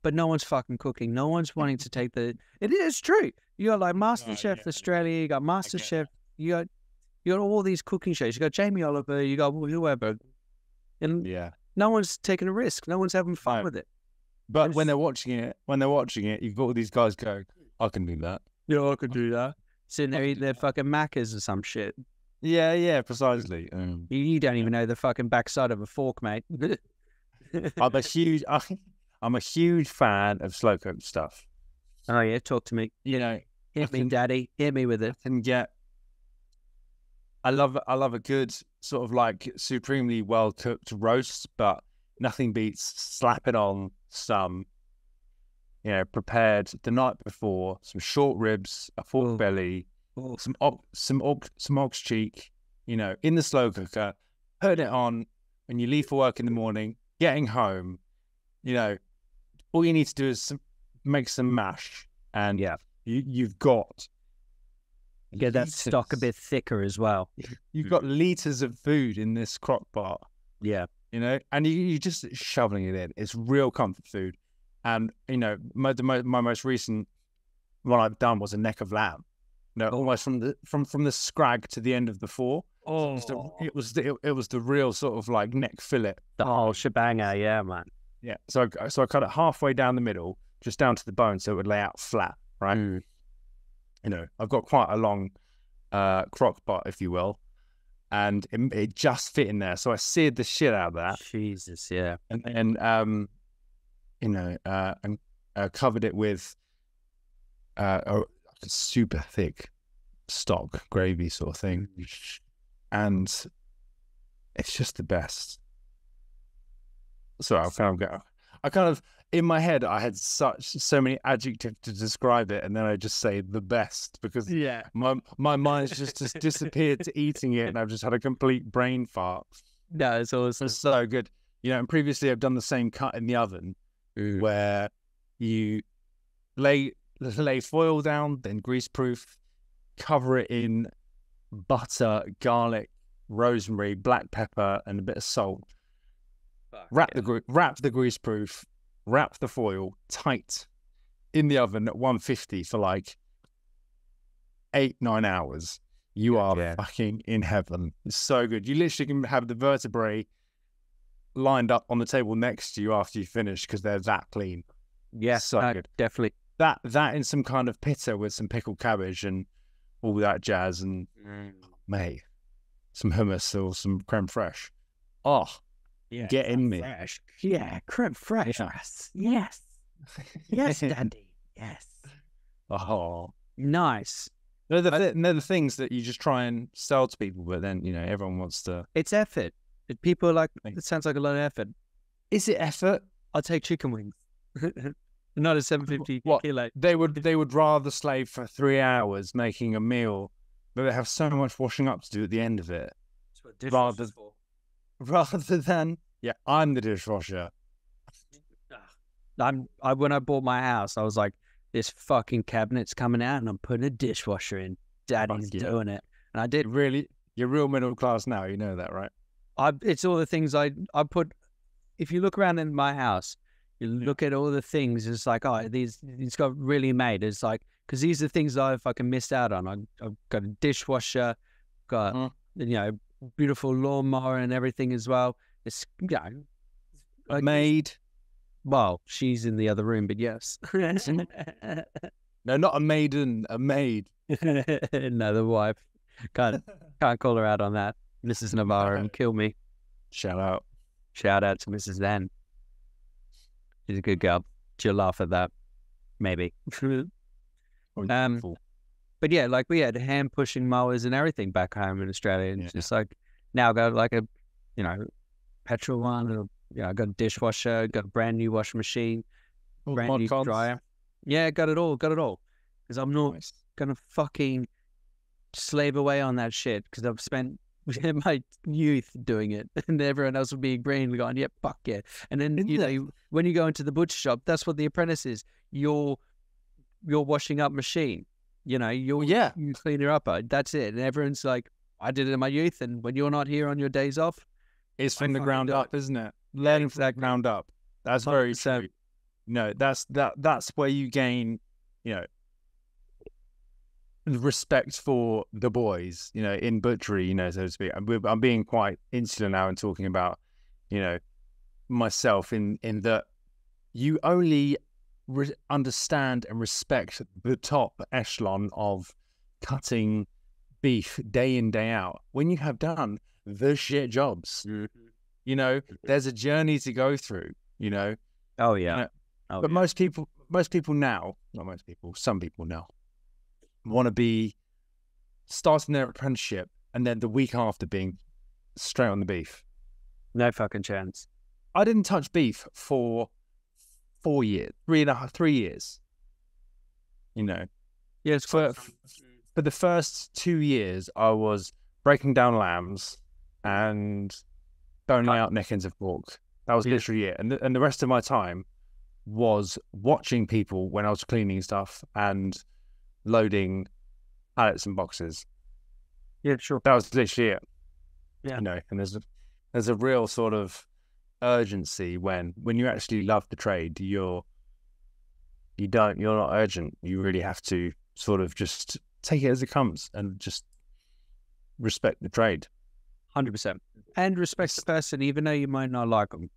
but no one's fucking cooking. No one's wanting to take the. It is true. You got like MasterChef Australia. You got MasterChef. You got all these cooking shows. You got Jamie Oliver. You got whoever, and no one's taking a risk. No one's having fun with it. But when they're watching it, you've got all these guys go, I can do that. Yeah, I could do that. Sitting there eating their fucking Maccas or some shit. Yeah, precisely. You don't even know the fucking backside of a fork, mate. I'm a huge fan of slow cooked stuff. Oh yeah, talk to me. You know, hit me, daddy. Hit me with it. I love a good sort of like supremely well cooked roast, but nothing beats slapping on some, you know, prepared the night before, some short ribs, a pork belly, some ox cheek, you know, in the slow cooker, put it on, when you leave for work in the morning, getting home, all you need to do is make some mash, and you've got get that stock a bit thicker as well. You've got liters of food in this crock pot. Yeah. And you're just shoveling it in. It's real comfort food. And, my most recent one I've done was a neck of lamb. Almost from the scrag to the end of the fore. Oh, it was the real sort of like neck fillet. The whole shebanger, yeah, man. Yeah. So I cut it halfway down the middle, just down to the bone, so it would lay out flat, right? Mm. I've got quite a long crock pot, if you will, and it just fit in there. So I seared the shit out of that. Jesus, yeah. And then and covered it with a super thick stock gravy sort of thing, and it's just the best. So I kind of in my head I had so many adjectives to describe it, and then I just say the best because my mind's just disappeared to eating it, and I've just had a complete brain fart. No, it's awesome. It's so good. And previously I've done the same cut in the oven where you lay foil down, then grease-proof, cover it in butter, garlic, rosemary, black pepper, and a bit of salt. Wrap the grease-proof, wrap the foil tight in the oven at 150 for like 8-9 hours. You are fucking in heaven. It's so good. You literally can have the vertebrae lined up on the table next to you after you finish because they're that clean. Yes, so good. Definitely. That in some kind of pita with some pickled cabbage and all that jazz, and mate, some hummus or some creme fraiche. Oh, yeah, get in me. Fresh. Yeah, creme fraiche. Yes. Yes, Daddy. Yes. Oh, nice. They're the things that you just try and sell to people, but then everyone wants to. It's effort. People are like, it sounds like a lot of effort. Is it effort? I'll take chicken wings. Not a 750 kilo. They would rather slave for 3 hours making a meal, but they have so much washing up to do at the end of it. That's what rather than I'm the dishwasher. When I bought my house, I was like, this fucking cabinet's coming out, and I'm putting a dishwasher in. Daddy's doing it, and I did. Really, you're real middle class now. You know that, right? It's all the things I put. If you look around in my house, you look at all the things. It's like, these got really made. It's like, because these are things that I fucking missed out on. I've got a dishwasher, got beautiful lawnmower and everything as well. It's a maid. Well, she's in the other room, but yes. No, not a maiden, a maid. No, the wife. Can't call her out on that. Mrs. Navarro and kill me. Shout out to Mrs. Then. She's a good girl. She'll laugh at that, maybe. But yeah, like we had hand pushing mowers and everything back home in Australia, and it's just like now I got like a, petrol one, or I got a dishwasher, got a brand new washing machine, brand new dryer. Yeah, got it all. Because I'm not gonna fucking slave away on that shit because I've spent my youth doing it, and everyone else would be agreeing, going, "Yeah, fuck yeah." And then when you go into the butcher shop, that's what the apprentice is. Your washing up machine. You clean her up. That's it. And everyone's like, "I did it in my youth." And when you're not here on your days off, it's from the ground up, isn't it? Learning from that ground up. That's very true. No, that's where you gain, respect for the boys, in butchery, so to speak. I'm being quite insular now and talking about, myself in that you only understand and respect the top echelon of cutting beef day in, day out when you have done the shit jobs. Mm-hmm. There's a journey to go through, Oh, yeah. But most people now, not most people, some people now want to be starting their apprenticeship and then the week after being straight on the beef. No fucking chance. I didn't touch beef for 4 years, 3 years. Yes, for the first 2 years, I was breaking down lambs and Boning out neck ends of forks. That was literally it. And the rest of my time was watching people when I was cleaning stuff and loading pallets and boxes. Yeah, sure. That was literally it. Yeah. You know, and there's a real sort of urgency when you actually love the trade. You're not urgent. You really have to sort of just take it as it comes and just respect the trade. 100%. And respect the person, even though you might not like them.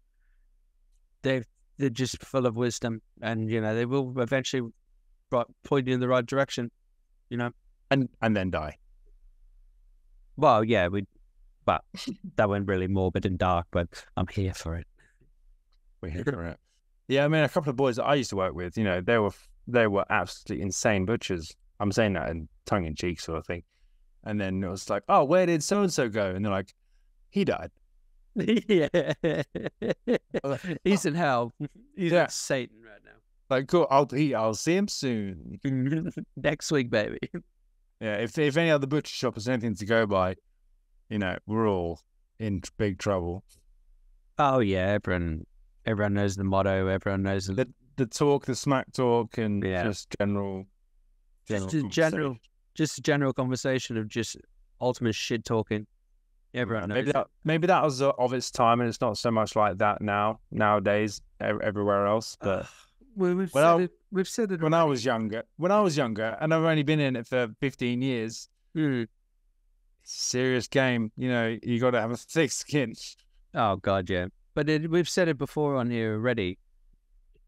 They're just full of wisdom, and you know they will eventually point you in the right direction. You know, and then die. Well, yeah, but that went really morbid and dark. But I'm here for it. We're here for it. Yeah, I mean, a couple of boys that I used to work with, you know, they were absolutely insane butchers. I'm saying that in tongue in cheek sort of thing. And then it was like, oh, where did so and so go? And they're like, he died. Yeah, he's in hell. He's in Satan right now. Like, cool. I'll see him soon. Next week, baby. Yeah. If any other butcher shop has anything to go by, you know, we're all in big trouble. Oh yeah, everyone knows the motto. Everyone knows the talk, the smack talk, and just general general conversation of just ultimate shit talking. Everyone knows. Maybe that was of its time, and it's not so much like that nowadays everywhere else. But we've said it when I was younger, and I've only been in it for 15 years. It's a serious game. You know, you got to have a thick skin. Oh God, yeah. But we've said it before on here already.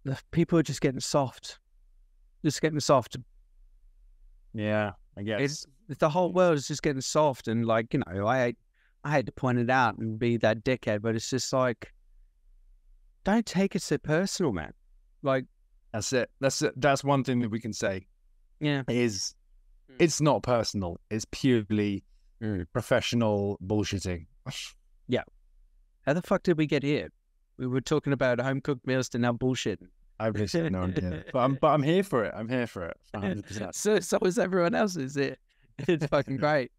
The people are just getting soft. Yeah, I guess. The whole world is just getting soft, and like, you know, I hate to point it out and be that dickhead, but it's just like, don't take it so personal, man. Like, that's it. That's one thing that we can say. Yeah, is it's not personal. It's purely professional bullshitting. Yeah. How the fuck did we get here? We were talking about home cooked meals to now bullshitting. I've no idea, but I'm here for it. I'm here for it. 100%. So is everyone else. Is it? It's fucking great.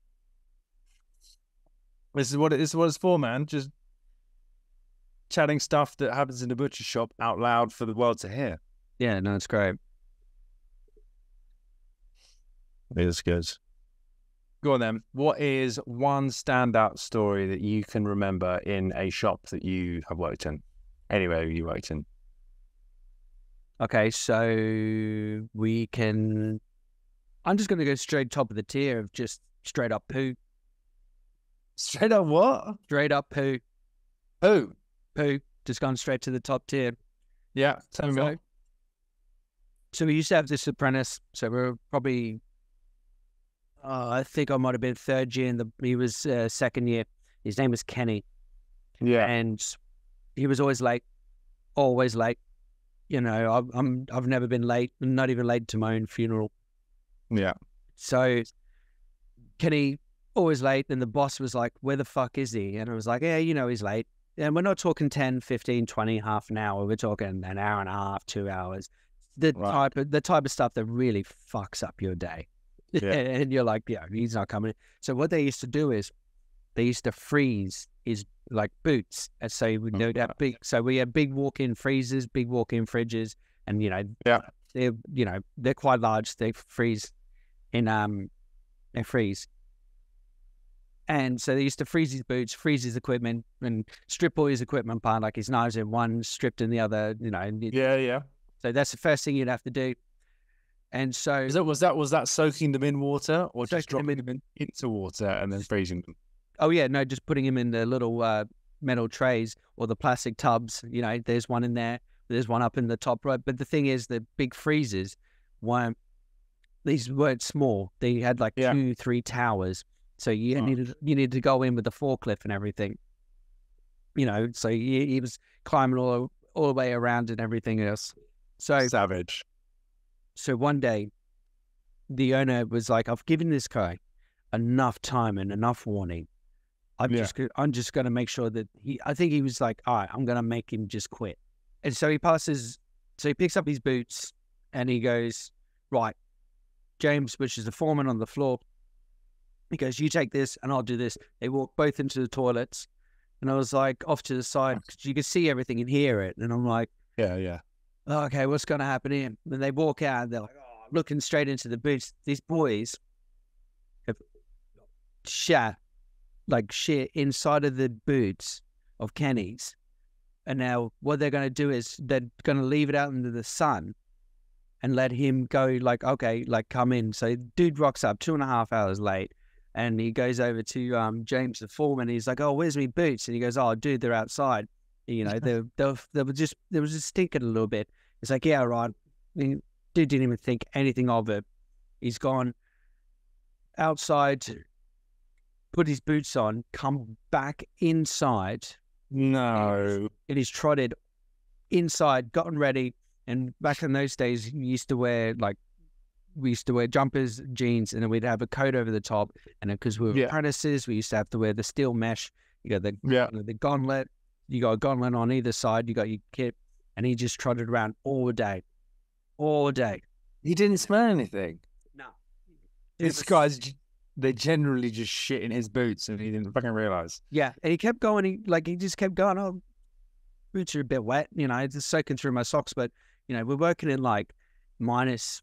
This is what it's for, man. Just chatting stuff that happens in the butcher shop out loud for the world to hear. Yeah, no, it's great. It is good. Go on then. What is one standout story that you can remember in a shop that you have worked in? Anywhere you worked in? Okay, so I'm just going to go straight top of the tier of just straight up poo. Straight up what? Straight up poo. Poo? Poo. Just gone straight to the top tier. Yeah, tell me more. So we used to have this apprentice. So we were probably, I think I might have been third year, and he was second year. His name was Kenny. Yeah. And he was always late. Always late. You know, I've never been late, not even late to my own funeral. Yeah. So Kenny always late, and the boss was like, where the fuck is he? And I was like, yeah, you know, he's late. And we're not talking 10, 15, 20, half an hour. We're talking an hour and a half, 2 hours. The type of stuff that really fucks up your day. Yeah. And you're like, yeah, he's not coming. So what they used to do is they used to freeze his like boots. And so we would have we have big walk-in freezers, big walk-in fridges, and they're quite large. They freeze and so they used to freeze his boots, freeze his equipment, and strip all his equipment apart, like his knives in one, stripped in the other. You know. Yeah. So that's the first thing you'd have to do. And so was that soaking them in water, or just dropping them into water and then freezing them? Oh yeah, no, just putting them in the little metal trays or the plastic tubs. You know, there's one in there. There's one up in the top right. But the thing is, the big freezers weren't small. They had like 2-3 towers. So you needed to go in with the forklift and everything. You know, so he was climbing all the way around and everything else. So savage. So one day, the owner was like, "I've given this guy enough time and enough warning. I'm just going to make sure that I think he was like, all right, I'm going to make him just quit." And so he picks up his boots and he goes, "Right, James," which is the foreman on the floor. He goes, "You take this and I'll do this." They walk both into the toilets. And I was like off to the side because you could see everything and hear it. And I'm like, Yeah. oh, okay, what's going to happen here? And they walk out and they're like, oh, looking straight into the boots. These boys have shat like shit inside of the boots of Kenny's. And now what they're going to do is they're going to leave it out into the sun and let him go like, okay, like come in. So dude rocks up 2.5 hours late and he goes over to James, the foreman. He's like, oh, where's my boots? And he goes, oh, dude, they're outside. You know, they were just stinking a little bit. It's like, yeah, right. Dude didn't even think anything of it. He's gone outside, put his boots on, come back inside. No. And he's trotted inside, gotten ready. And back in those days, we used to wear jumpers, jeans, and then we'd have a coat over the top. And then because we were apprentices, we used to have to wear the steel mesh. You got the gauntlet. You got a gauntlet on either side. You got your kit. And he just trotted around all day. He didn't smell anything. No. These guys, they generally just shit in his boots and he didn't fucking realize. Yeah. And he kept going. He just kept going, oh, boots are a bit wet. You know, it's just soaking through my socks. But, you know, we're working in like minus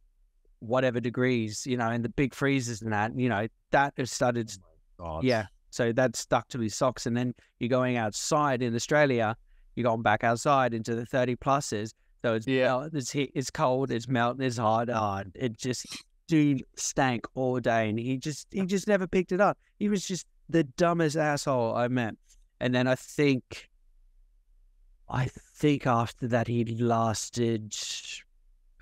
whatever degrees, you know, and the big freezers and that, you know, that has started. Oh yeah. So that stuck to his socks. And then you're going outside in Australia, you're going back outside into the 30 pluses. So it's cold, it's melting, it's hot. It just, dude stank all day. And he just never picked it up. He was just the dumbest asshole I met. And then I think after that, he lasted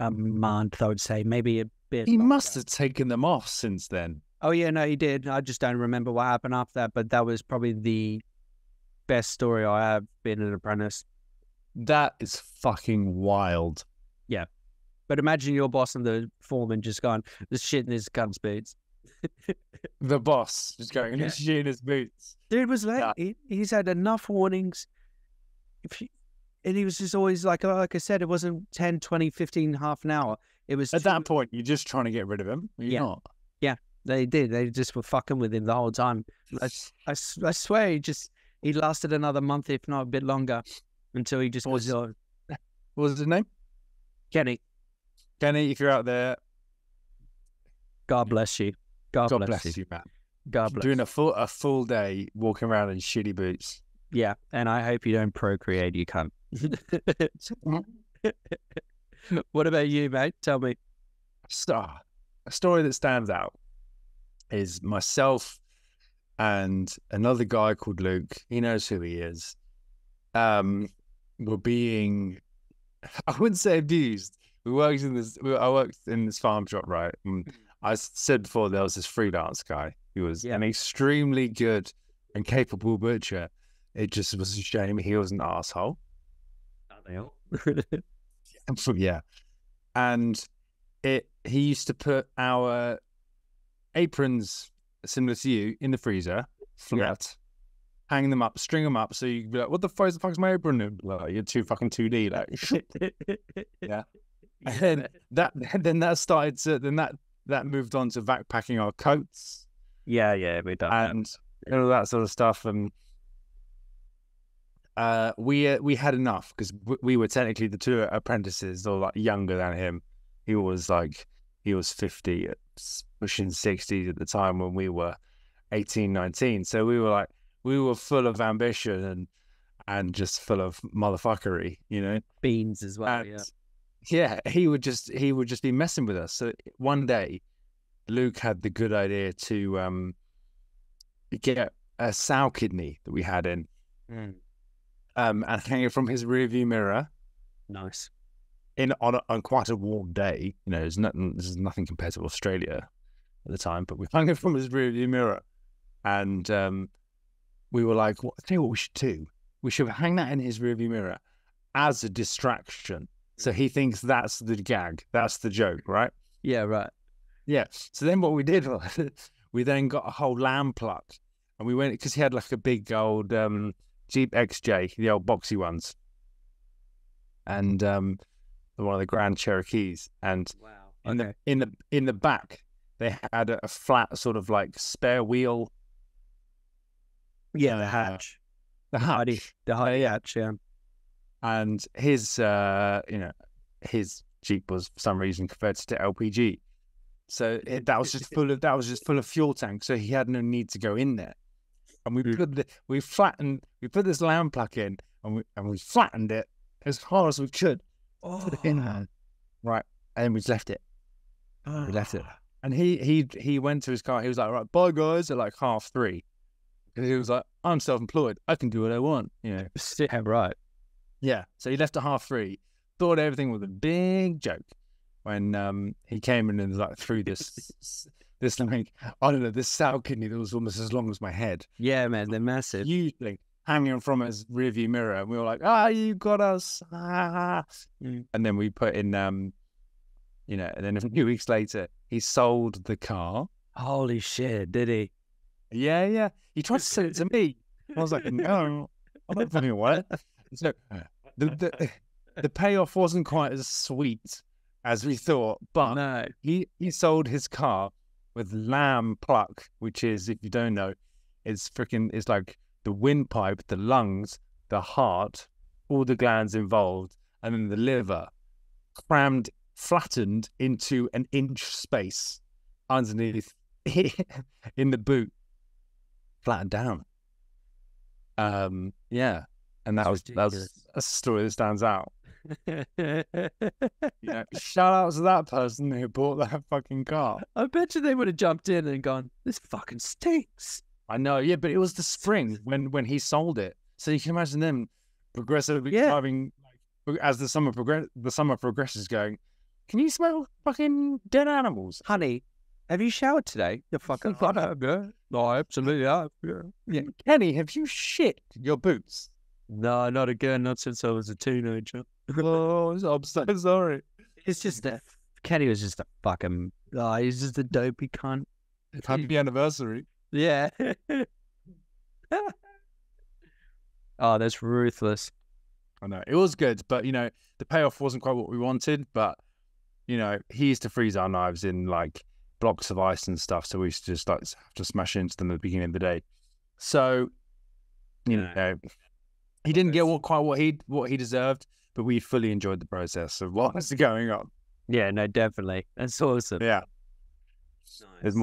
a month, I would say, maybe a bit. He longer. must have taken them off since then. Oh, yeah, no, he did. I just don't remember what happened after that, but that was probably the best story I have been an apprentice. That is fucking wild. Yeah. But imagine your boss and the foreman just going, this shit in his gun's boots. The boss just going, this shit in his boots. Dude was late. Yeah. He's had enough warnings. And he was just always like I said, it wasn't 10, 20, 15, half an hour. It was at that point, you're just trying to get rid of him. You're not. Yeah, they did. They just were fucking with him the whole time. I swear he lasted another month, if not a bit longer, until he just was. What was his name? Kenny. Kenny, if you're out there, God bless you. God bless you, man. God bless. Doing a full day walking around in shitty boots. Yeah, and I hope you don't procreate, you cunt. What about you, mate? Tell me. A story that stands out is myself and another guy called Luke. He knows who he is. We're being, I wouldn't say abused. I worked in this farm shop, right? And I said before there was this freelance guy who was an extremely good and capable butcher. It just was a shame he was an asshole. Yeah. And he used to put our aprons, similar to you, in the freezer, flat, hang them up, string them up, so you'd be like, what the fuck's my apron doing? Like, you're too fucking 2D, like. Yeah. And then that moved on to vac packing our coats. Yeah, we done and all that sort of stuff. And we had enough because we were technically the two apprentices, or like younger than him. He was 50, pushing 60 at the time when we were 18, 19. So we were full of ambition and just full of motherfuckery, you know, beans as well. And, yeah, he would just be messing with us. So one day, Luke had the good idea to get a sow kidney that we had in. And hang it from his rearview mirror. Nice. On quite a warm day, you know, this is nothing compared to Australia at the time, but we hung it from his rearview mirror, and we were like, "Well, tell you what we should do. We should hang that in his rearview mirror as a distraction, so he thinks that's the gag, that's the joke, right?" Yeah, right. Yeah. So then what we did was we then got a whole lamb pluck, and we went because he had like a big old Jeep XJ, the old boxy ones, and one of the Grand Cherokees, and in the back they had a flat sort of like spare wheel. Yeah, the hatch. the hatch. The Huddy hatch, yeah. And his his Jeep was for some reason converted to LPG. So that was just full of fuel tank. So he had no need to go in there. And we put this lamp plug in, and we flattened it as hard as we could. Put it in there. Right. And then we just left it. We left it. And he went to his car. He was like, right, bye guys, at like 3:30. And he was like, I'm self-employed. I can do what I want. Yeah, right. Yeah. So he left at 3:30. Thought everything was a big joke. When he came in and like threw this like, I don't know, this sour kidney that was almost as long as my head. Yeah, man, they're massive. Huge thing hanging from his rearview mirror, and we were like, you got us. And then we put in and then a few weeks later he sold the car. Holy shit, did he? Yeah. He tried to sell it to me. I was like, no, I don't fucking want it. So the payoff wasn't quite as sweet as we thought, but no. he sold his car with lamb pluck, which is, if you don't know, it's like the windpipe, the lungs, the heart, all the glands involved, and then the liver flattened into an inch space underneath in the boot, flattened down. Yeah, and that was a story that stands out. Shout out to that person who bought that fucking car. I bet you they would have jumped in and gone, this fucking stinks. I know, yeah, but it was the spring when he sold it, so you can imagine them progressively driving as the summer progresses, going, can you smell fucking dead animals? Honey, have you showered today? You're fucking no, absolutely have. Yeah. Kenny, have you shit your boots? No, not again. Not since I was a teenager. Oh, I'm so sorry. It's just that Kenny was just a fucking. He's just a dopey cunt. Happy anniversary. Yeah. Oh, that's ruthless. I know. It was good, but the payoff wasn't quite what we wanted. But he used to freeze our knives in like blocks of ice and stuff, so we used to just like have to smash into them at the beginning of the day. So he didn't get quite what he deserved, but we fully enjoyed the process of what was going on. Yeah, no, definitely. That's awesome. Yeah. Nice. There's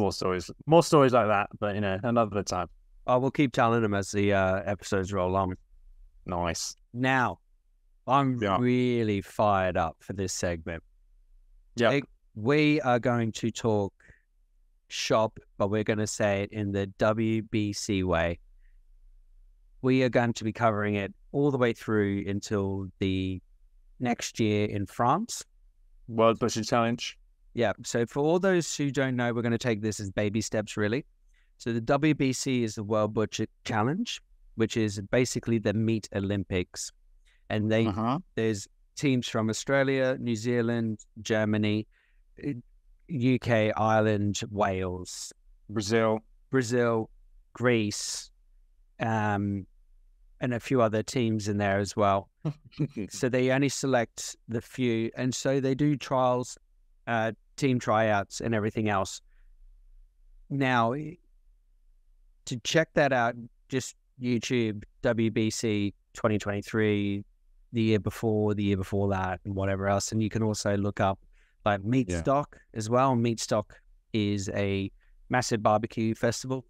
more stories like that, but another time. Oh, we'll keep telling them as the episodes roll on. Nice. Now, I'm really fired up for this segment. Yeah. We are going to talk shop, but we're going to say it in the WBC way. We are going to be covering it all the way through until the next year in France. World Butcher Challenge. Yeah. So for all those who don't know, we're going to take this as baby steps, really. So the WBC is the World Butcher Challenge, which is basically the Meat Olympics. And there's teams from Australia, New Zealand, Germany, UK, Ireland, Wales, Brazil, Greece, and a few other teams in there as well. So they only select the few, and so they do trials, team tryouts, and everything else. Now, to check that out, just YouTube WBC 2023, the year before that, and whatever else. And you can also look up like Meatstock as well. Meatstock is a massive barbecue festival.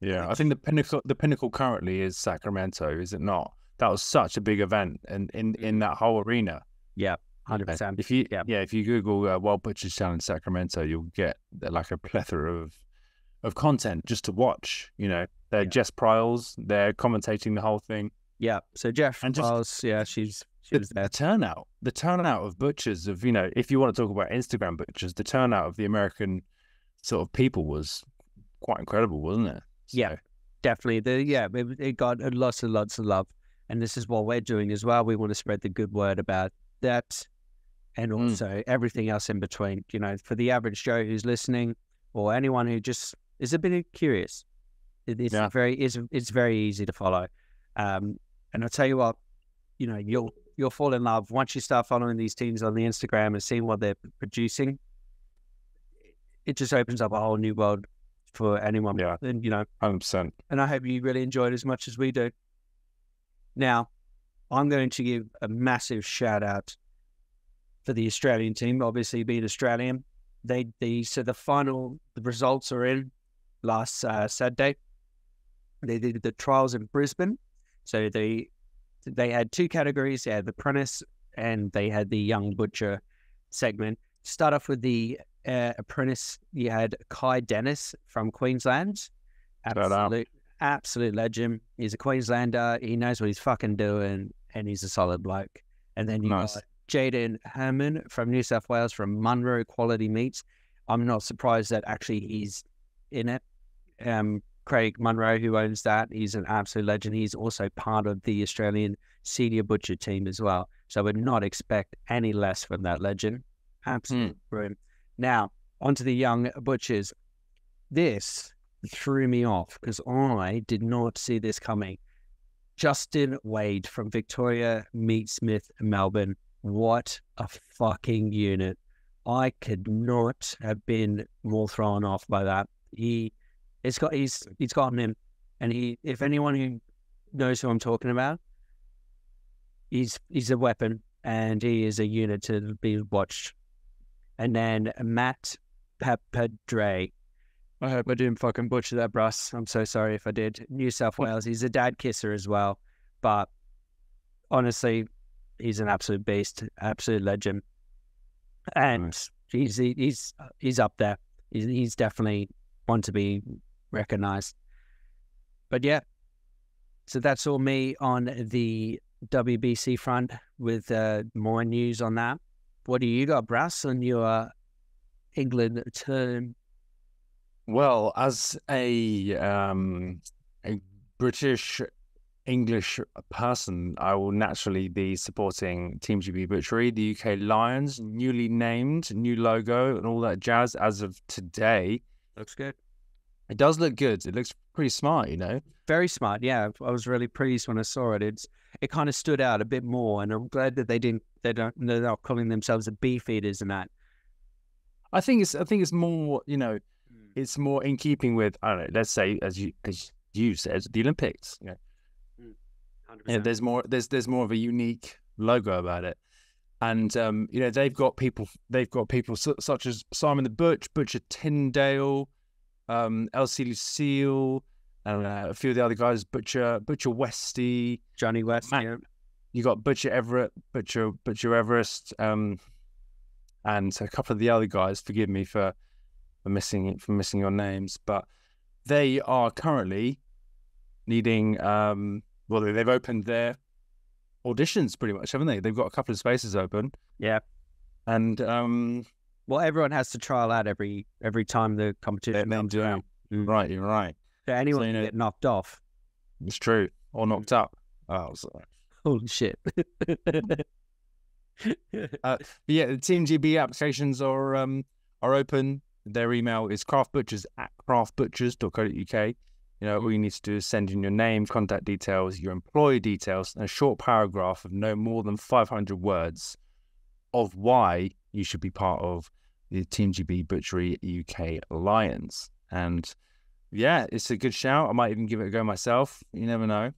Yeah, I think the pinnacle currently is Sacramento, is it not? That was such a big event in that whole arena. Yeah, 100%. If you Google World Butchers Challenge Sacramento, you'll get like a plethora of content just to watch. They're Jess Pryles, they're commentating the whole thing. Yeah, so Jeff Pryles, she was there. The turnout of butchers if you want to talk about Instagram butchers, the turnout of the American sort of people was quite incredible, wasn't it? Yeah, definitely. It got lots and lots of love. And this is what we're doing as well. We want to spread the good word about that and also everything else in between. For the average Joe who's listening or anyone who just is a bit curious, it's very easy to follow. And I'll tell you what, you'll fall in love once you start following these teams on the Instagram and seeing what they're producing. It just opens up a whole new world for anyone. Yeah, and 100%. And I hope you really enjoy it as much as we do. Now, I'm going to give a massive shout out for the Australian team, obviously being Australian. So the results are in last Saturday. They did the trials in Brisbane. So they had two categories. They had the apprentice and they had the young butcher segment. Start off with the apprentice. You had Kai Dennis from Queensland. Absolute legend. He's a Queenslander. He knows what he's fucking doing, and he's a solid bloke. And then you got Jaden Herman from New South Wales from Munro Quality Meats. I'm not surprised that actually he's in it. Craig Munro, who owns that, he's an absolute legend. He's also part of the Australian senior butcher team as well. So I would not expect any less from that legend. Absolutely brilliant. Now, onto the young butchers. This threw me off because I did not see this coming. Justin Wade from Victoria Meat Smith, Melbourne. What a fucking unit. I could not have been more thrown off by that. He's gotten him. And if anyone who knows who I'm talking about, he's a weapon and he is a unit to be watched. And then Matt Papadre. I hope I didn't fucking butcher that, Bruss. I'm so sorry if I did. New South Wales. He's a dad kisser as well. But honestly, he's an absolute beast, absolute legend. And he's up there. He's definitely one to be recognized. But yeah, so that's all me on the WBC front with more news on that. What do you got, Brass, on your England term? Well, as a British English person, I will naturally be supporting Team GB Butchery, the UK Lions, newly named, new logo and all that jazz as of today. Looks good. It does look good. It looks pretty smart, you know. Very smart, yeah. I was really pleased when I saw it. It kind of stood out a bit more, and I'm glad that they're not calling themselves the Beefeaters and that. I think it's more, you know, it's more in keeping with, I don't know, let's say as you said, the Olympics. You know, 100%. there's more of a unique logo about it, and you know, they've got people such as Simon the Butcher Tyndale, LC Lucille, and a few of the other guys, Butcher Westy, Johnny West. Yeah. You got Butcher Everett, Butcher Everest, and a couple of the other guys. Forgive me for missing your names, but they are currently needing. Well, they've opened their auditions pretty much, haven't they? They've got a couple of spaces open. Yeah, and well, everyone has to trial out every time the competition comes around. Right, you're right. So anyone can get knocked off. It's true, or knocked up. Oh, sorry. Holy shit. But yeah, the Team GB applications are open. Their email is craftbutchers@craftbutchers.co.uk. You know, all you need to do is send in your name, contact details, your employee details, and a short paragraph of no more than 500 words of why you should be part of the Team GB Butchery UK Lions. And yeah, it's a good shout. I might even give it a go myself. You never know.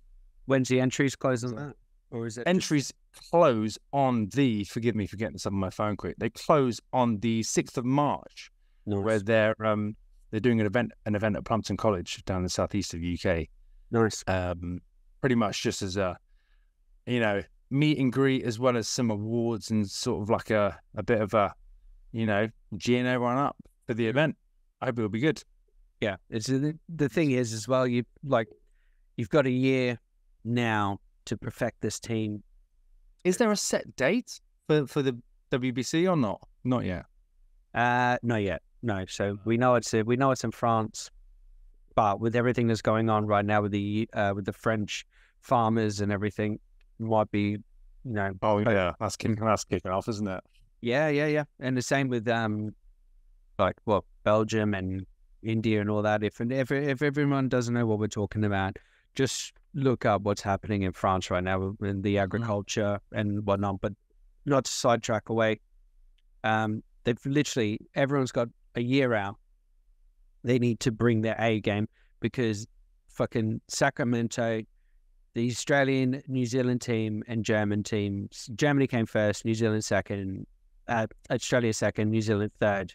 When's the entries close on that? Or is it entries close on the, forgive me for getting this up on my phone quick, they close on the 6th of March, where they're doing an event at Plumpton College down in the southeast of the UK. Nice. Pretty much just as a, you know, meet and greet, as well as some awards and sort of like a bit of a, you know, geeing everyone up for the event. I hope it'll be good. Yeah, it's the thing is as well. You've got a year now to perfect this team. Is there a set date for the WBC or not? Not yet. Not yet. No. So we know it's in France, but with everything that's going on right now with the French farmers and everything, it might be, you know. Oh yeah, that's kicking off, isn't it? Yeah. And the same with Belgium and India and all that. If everyone doesn't know what we're talking about, just look up what's happening in France right now in the agriculture and whatnot. But not to sidetrack away, they've literally, everyone's got a year out. They need to bring their A game because fucking Sacramento the Australian, New Zealand team, and German teams. Germany came first, New Zealand second, Australia second, New Zealand third,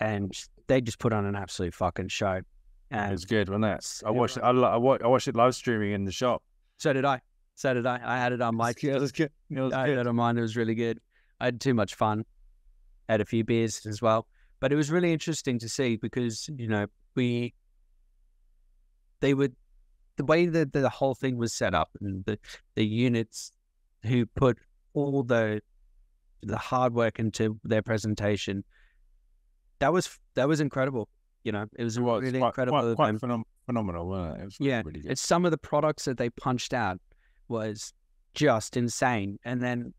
and they just put on an absolute fucking show. It was good, wasn't it? I watched it. I watched it live streaming in the shop. So did I. I had it on my. It was good. I had it on mine. It was really good. I had too much fun. Had a few beers as well, but it was really interesting to see because the way that the whole thing was set up and the units who put all the hard work into their presentation, that was incredible. It was really incredible. Quite phenomenal, wasn't it? It was really good. It's some of the products that they punched out was just insane. And then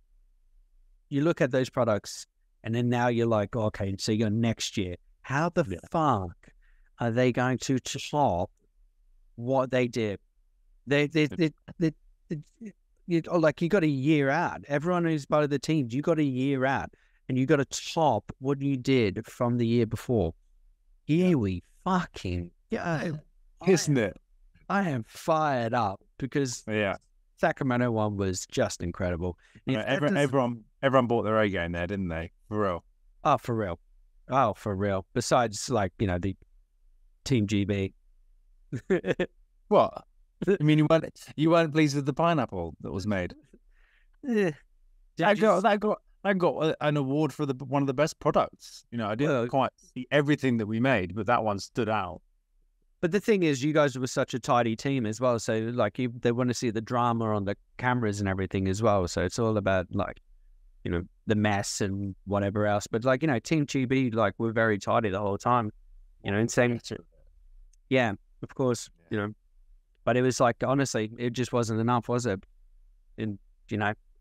you look at those products and then now you're like, okay, so you're next year. How the fuck are they going to top what they did? You got a year out. Everyone who's part of the teams, you got a year out, and you got to top what you did from the year before. Here we fucking go, isn't it? I am fired up because Sacramento one was just incredible. Everyone bought their A game there, didn't they? For real. Oh, for real. Oh, for real. Besides, the Team GB. What? I mean, you weren't pleased with the pineapple that was made? That got an award for one of the best products. I didn't quite see everything that we made, but that one stood out. But the thing is, you guys were such a tidy team as well. So, they want to see the drama on the cameras and everything as well. So it's all about the mess and whatever else. But Team GB, we're very tidy the whole time. And same. Yeah, of course. But it was honestly, it just wasn't enough, was it? And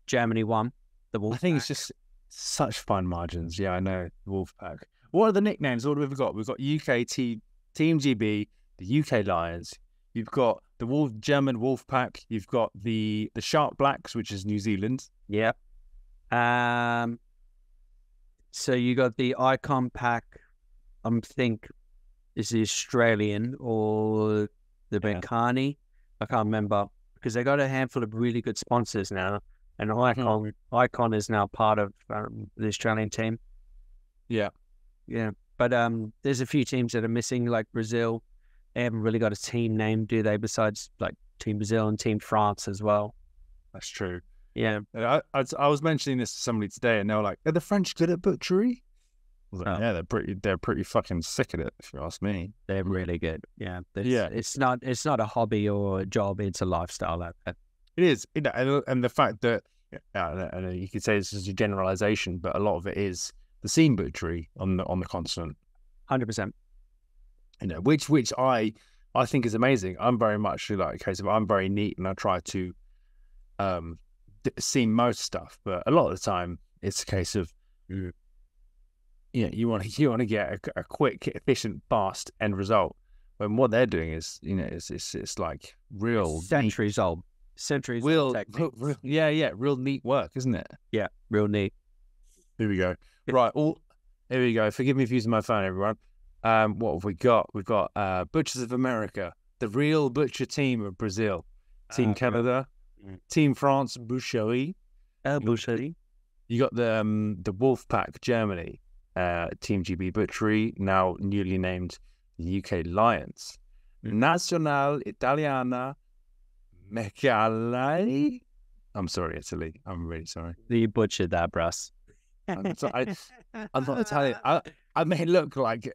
Germany won the Wolfpack. I think it's just such fine margins. Yeah, I know, the Wolfpack. What are the nicknames? What have we got? We've got UK Team GB, the UK Lions. You've got the German Wolfpack. You've got the Shark Blacks, which is New Zealand. Yeah. So you got the Icon Pack. Think is the Australian or the Benkani. I can't remember because they got a handful of really good sponsors now, and Icon is now part of the Australian team. Yeah. But there's a few teams that are missing, like Brazil. They haven't really got a team name, do they? Besides Team Brazil and Team France as well. That's true. Yeah. I was mentioning this to somebody today, and they were like, "Are the French good at butchery?" I was like, yeah, they're pretty fucking sick at it, if you ask me. They're really good. Yeah. It's not a hobby or a job, it's a lifestyle. It is. And the fact that you could say this is a generalization, but a lot of it is the scene butchery on the continent. 100%. Which I think is amazing. I'm very much like a case of I'm very neat and I try to see most stuff, but a lot of the time it's a case of you want to get a quick, efficient, fast end result. When what they're doing is, it's like real centuries old, real neat work, isn't it? Yeah, real neat. Here we go. Right, here we go. Forgive me for using my phone, everyone. What have we got? We've got Butchers of America, the real butcher team of Brazil, Team Canada, Team France, Boucherie. Boucherie. You got the Wolfpack, Germany. Team GB Butchery, now newly named the UK Lions. Nazionale Italiana Mechalai. I'm sorry, Italy. I'm really sorry. You butchered that, Bruss. I'm not Italian. I may look like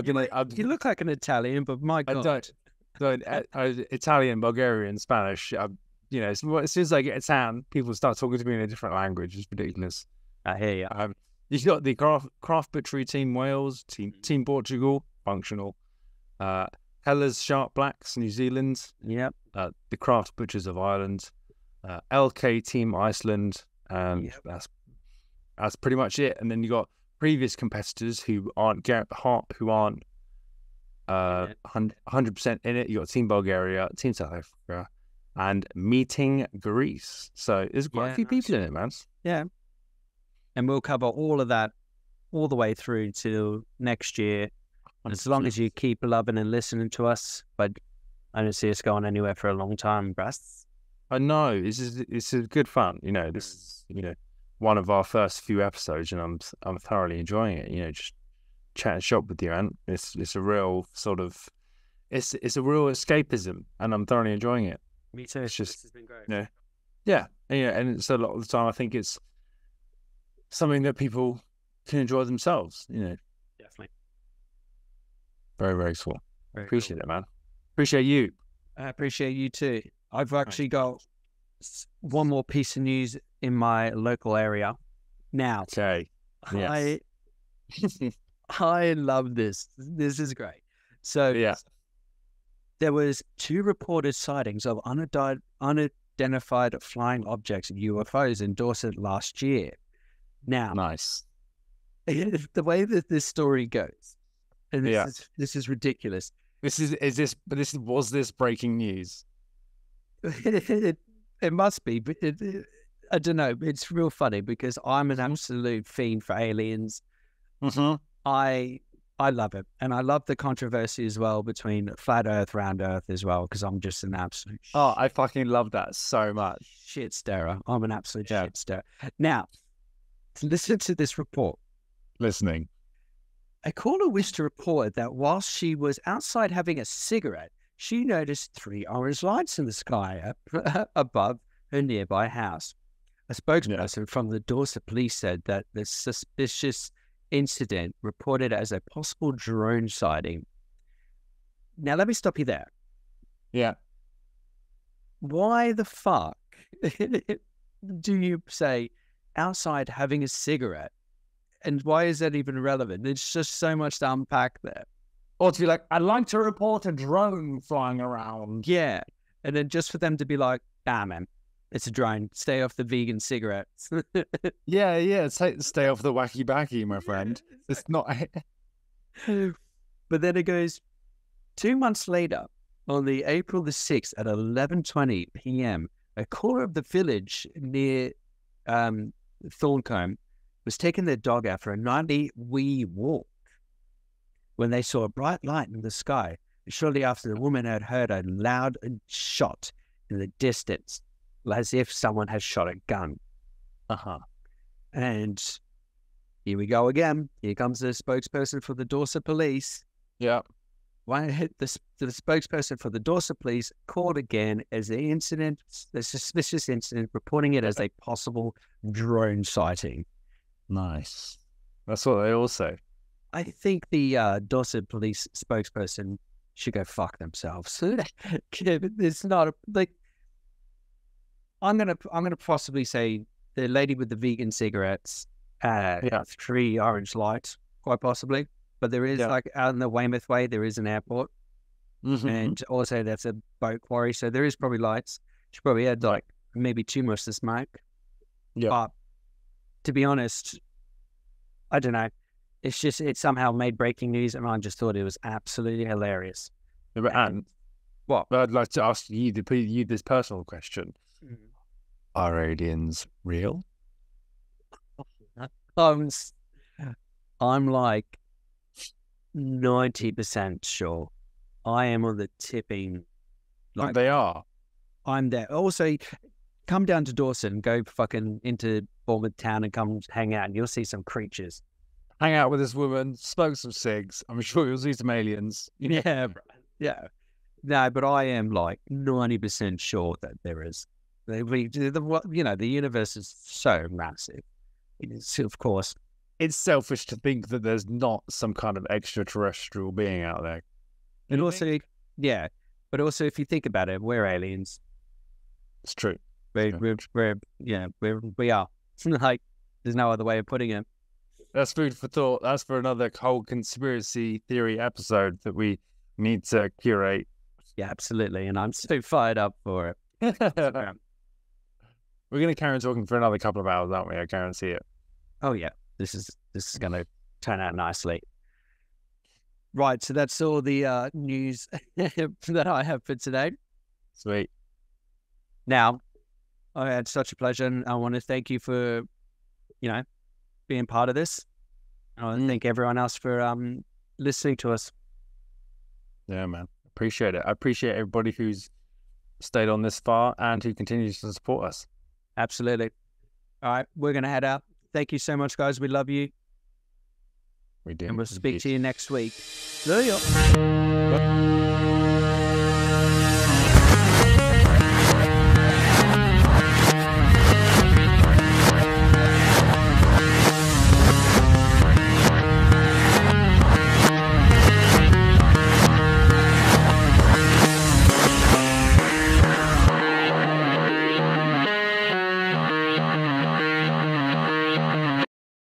you look like an Italian, but my God, I don't. Italian, Bulgarian, Spanish. As soon as I get a town, people start talking to me in a different language. It's ridiculous. I hear you. You've got the craft butchery team Wales, team Portugal, functional. Hellas Shark Blacks, New Zealand. Yep. The craft butchers of Ireland. LK team Iceland, and that's pretty much it. And then you got previous competitors who aren't 100% in it. You got Team Bulgaria, Team South Africa, and Meeting Greece. So there's quite a few people in it, man. Yeah. And we'll cover all of that all the way through to next year, as long as you keep loving and listening to us. But I don't see us going anywhere for a long time, Bruss. I know it's a good fun. This is one of our first few episodes, and I'm thoroughly enjoying it. Just chat and shop with you, and it's a real sort of it's a real escapism, and I'm thoroughly enjoying it. Me too. It's just This has been great. yeah, and it's a lot of the time I think it's something that people can enjoy themselves. Definitely. Very, very cool. Very Appreciate cool. it, man. Appreciate you. I appreciate you too. I've actually got one more piece of news in my local area. Now, Okay. Yes. I love this. This is great. So Yeah. there was 2 reported sightings of unidentified flying objects, UFOs, in Dorset last year. Now, Nice. the way that this story goes, and Yeah. this is ridiculous. Was this breaking news? It must be, but I don't know. It's real funny because I'm an absolute fiend for aliens. Mm-hmm. I love it, and I love the controversy as well between flat Earth, round Earth as well. Because I'm just an absolute I fucking love that so much. shit stirrer. I'm an absolute shit stirrer. Now, listen to this report. Listening. A caller wished to report that whilst she was outside having a cigarette, she noticed 3 orange lights in the sky above her nearby house. A spokesperson from the Dorset police said that the suspicious incident reported as a possible drone sighting. Now, let me stop you there. Yeah. Why the fuck do you say outside having a cigarette? And why is that even relevant? There's just so much to unpack there. Or to be like, I'd like to report a drone flying around. Yeah. And then just for them to be like, ah, man, it's a drone. Stay off the vegan cigarettes. Yeah. Stay off the wacky backy, my friend. It's not. But then it goes 2 months later, on the April the 6th at 11:20 p.m., a caller of the village near Thorncombe was taking their dog out for a nightly wee walk when they saw a bright light in the sky. Shortly after, the woman had heard a loud shot in the distance, as if someone had shot a gun. And here we go again. Here comes the spokesperson for the Dorset police. Yeah. The spokesperson for the Dorset police called again as the suspicious incident, reporting it as a possible drone sighting. Nice. That's what they all say. I think the Dorset police spokesperson should go fuck themselves. It's not like I'm gonna possibly say the lady with the vegan cigarettes had 3 orange lights, quite possibly. But there is like out in the Weymouth Way, there is an airport, and also that's a boat quarry, so there is probably lights. She probably had like maybe too much to smoke. Yeah. But to be honest, I don't know. It's just it somehow made breaking news, and I just thought it was absolutely hilarious. And what? I'd like to ask you this personal question: Are aliens real? I'm like 90% sure. I am on the tipping. Like they are. I'm there. Also, come down to Dorset and go fucking into Bournemouth town and come hang out, and you'll see some creatures. Hang out with this woman, smoke some cigs. I'm sure you'll see some aliens. Yeah, bro. Yeah. No, but I am like 90% sure that there is. The universe is so massive. It's, of course, it's selfish to think that there's not some kind of extraterrestrial being out there. And also, but also if you think about it, we're aliens. It's true. We are. Like, there's no other way of putting it. That's food for thought. That's for another whole conspiracy theory episode that we need to curate. Yeah, absolutely. And I'm so fired up for it. We're going to carry on talking for another couple of hours, aren't we? I guarantee it. Oh, yeah. This is going to turn out nicely. Right. So that's all the news that I have for today. Sweet. Now, I had such a pleasure, and I want to thank you for, being part of this. I want to thank everyone else for listening to us. Yeah, man. Appreciate it. I appreciate everybody who's stayed on this far and who continues to support us. Absolutely. All right, we're going to head out. Thank you so much, guys. We love you. We do. And we'll speak to you next week. See ya.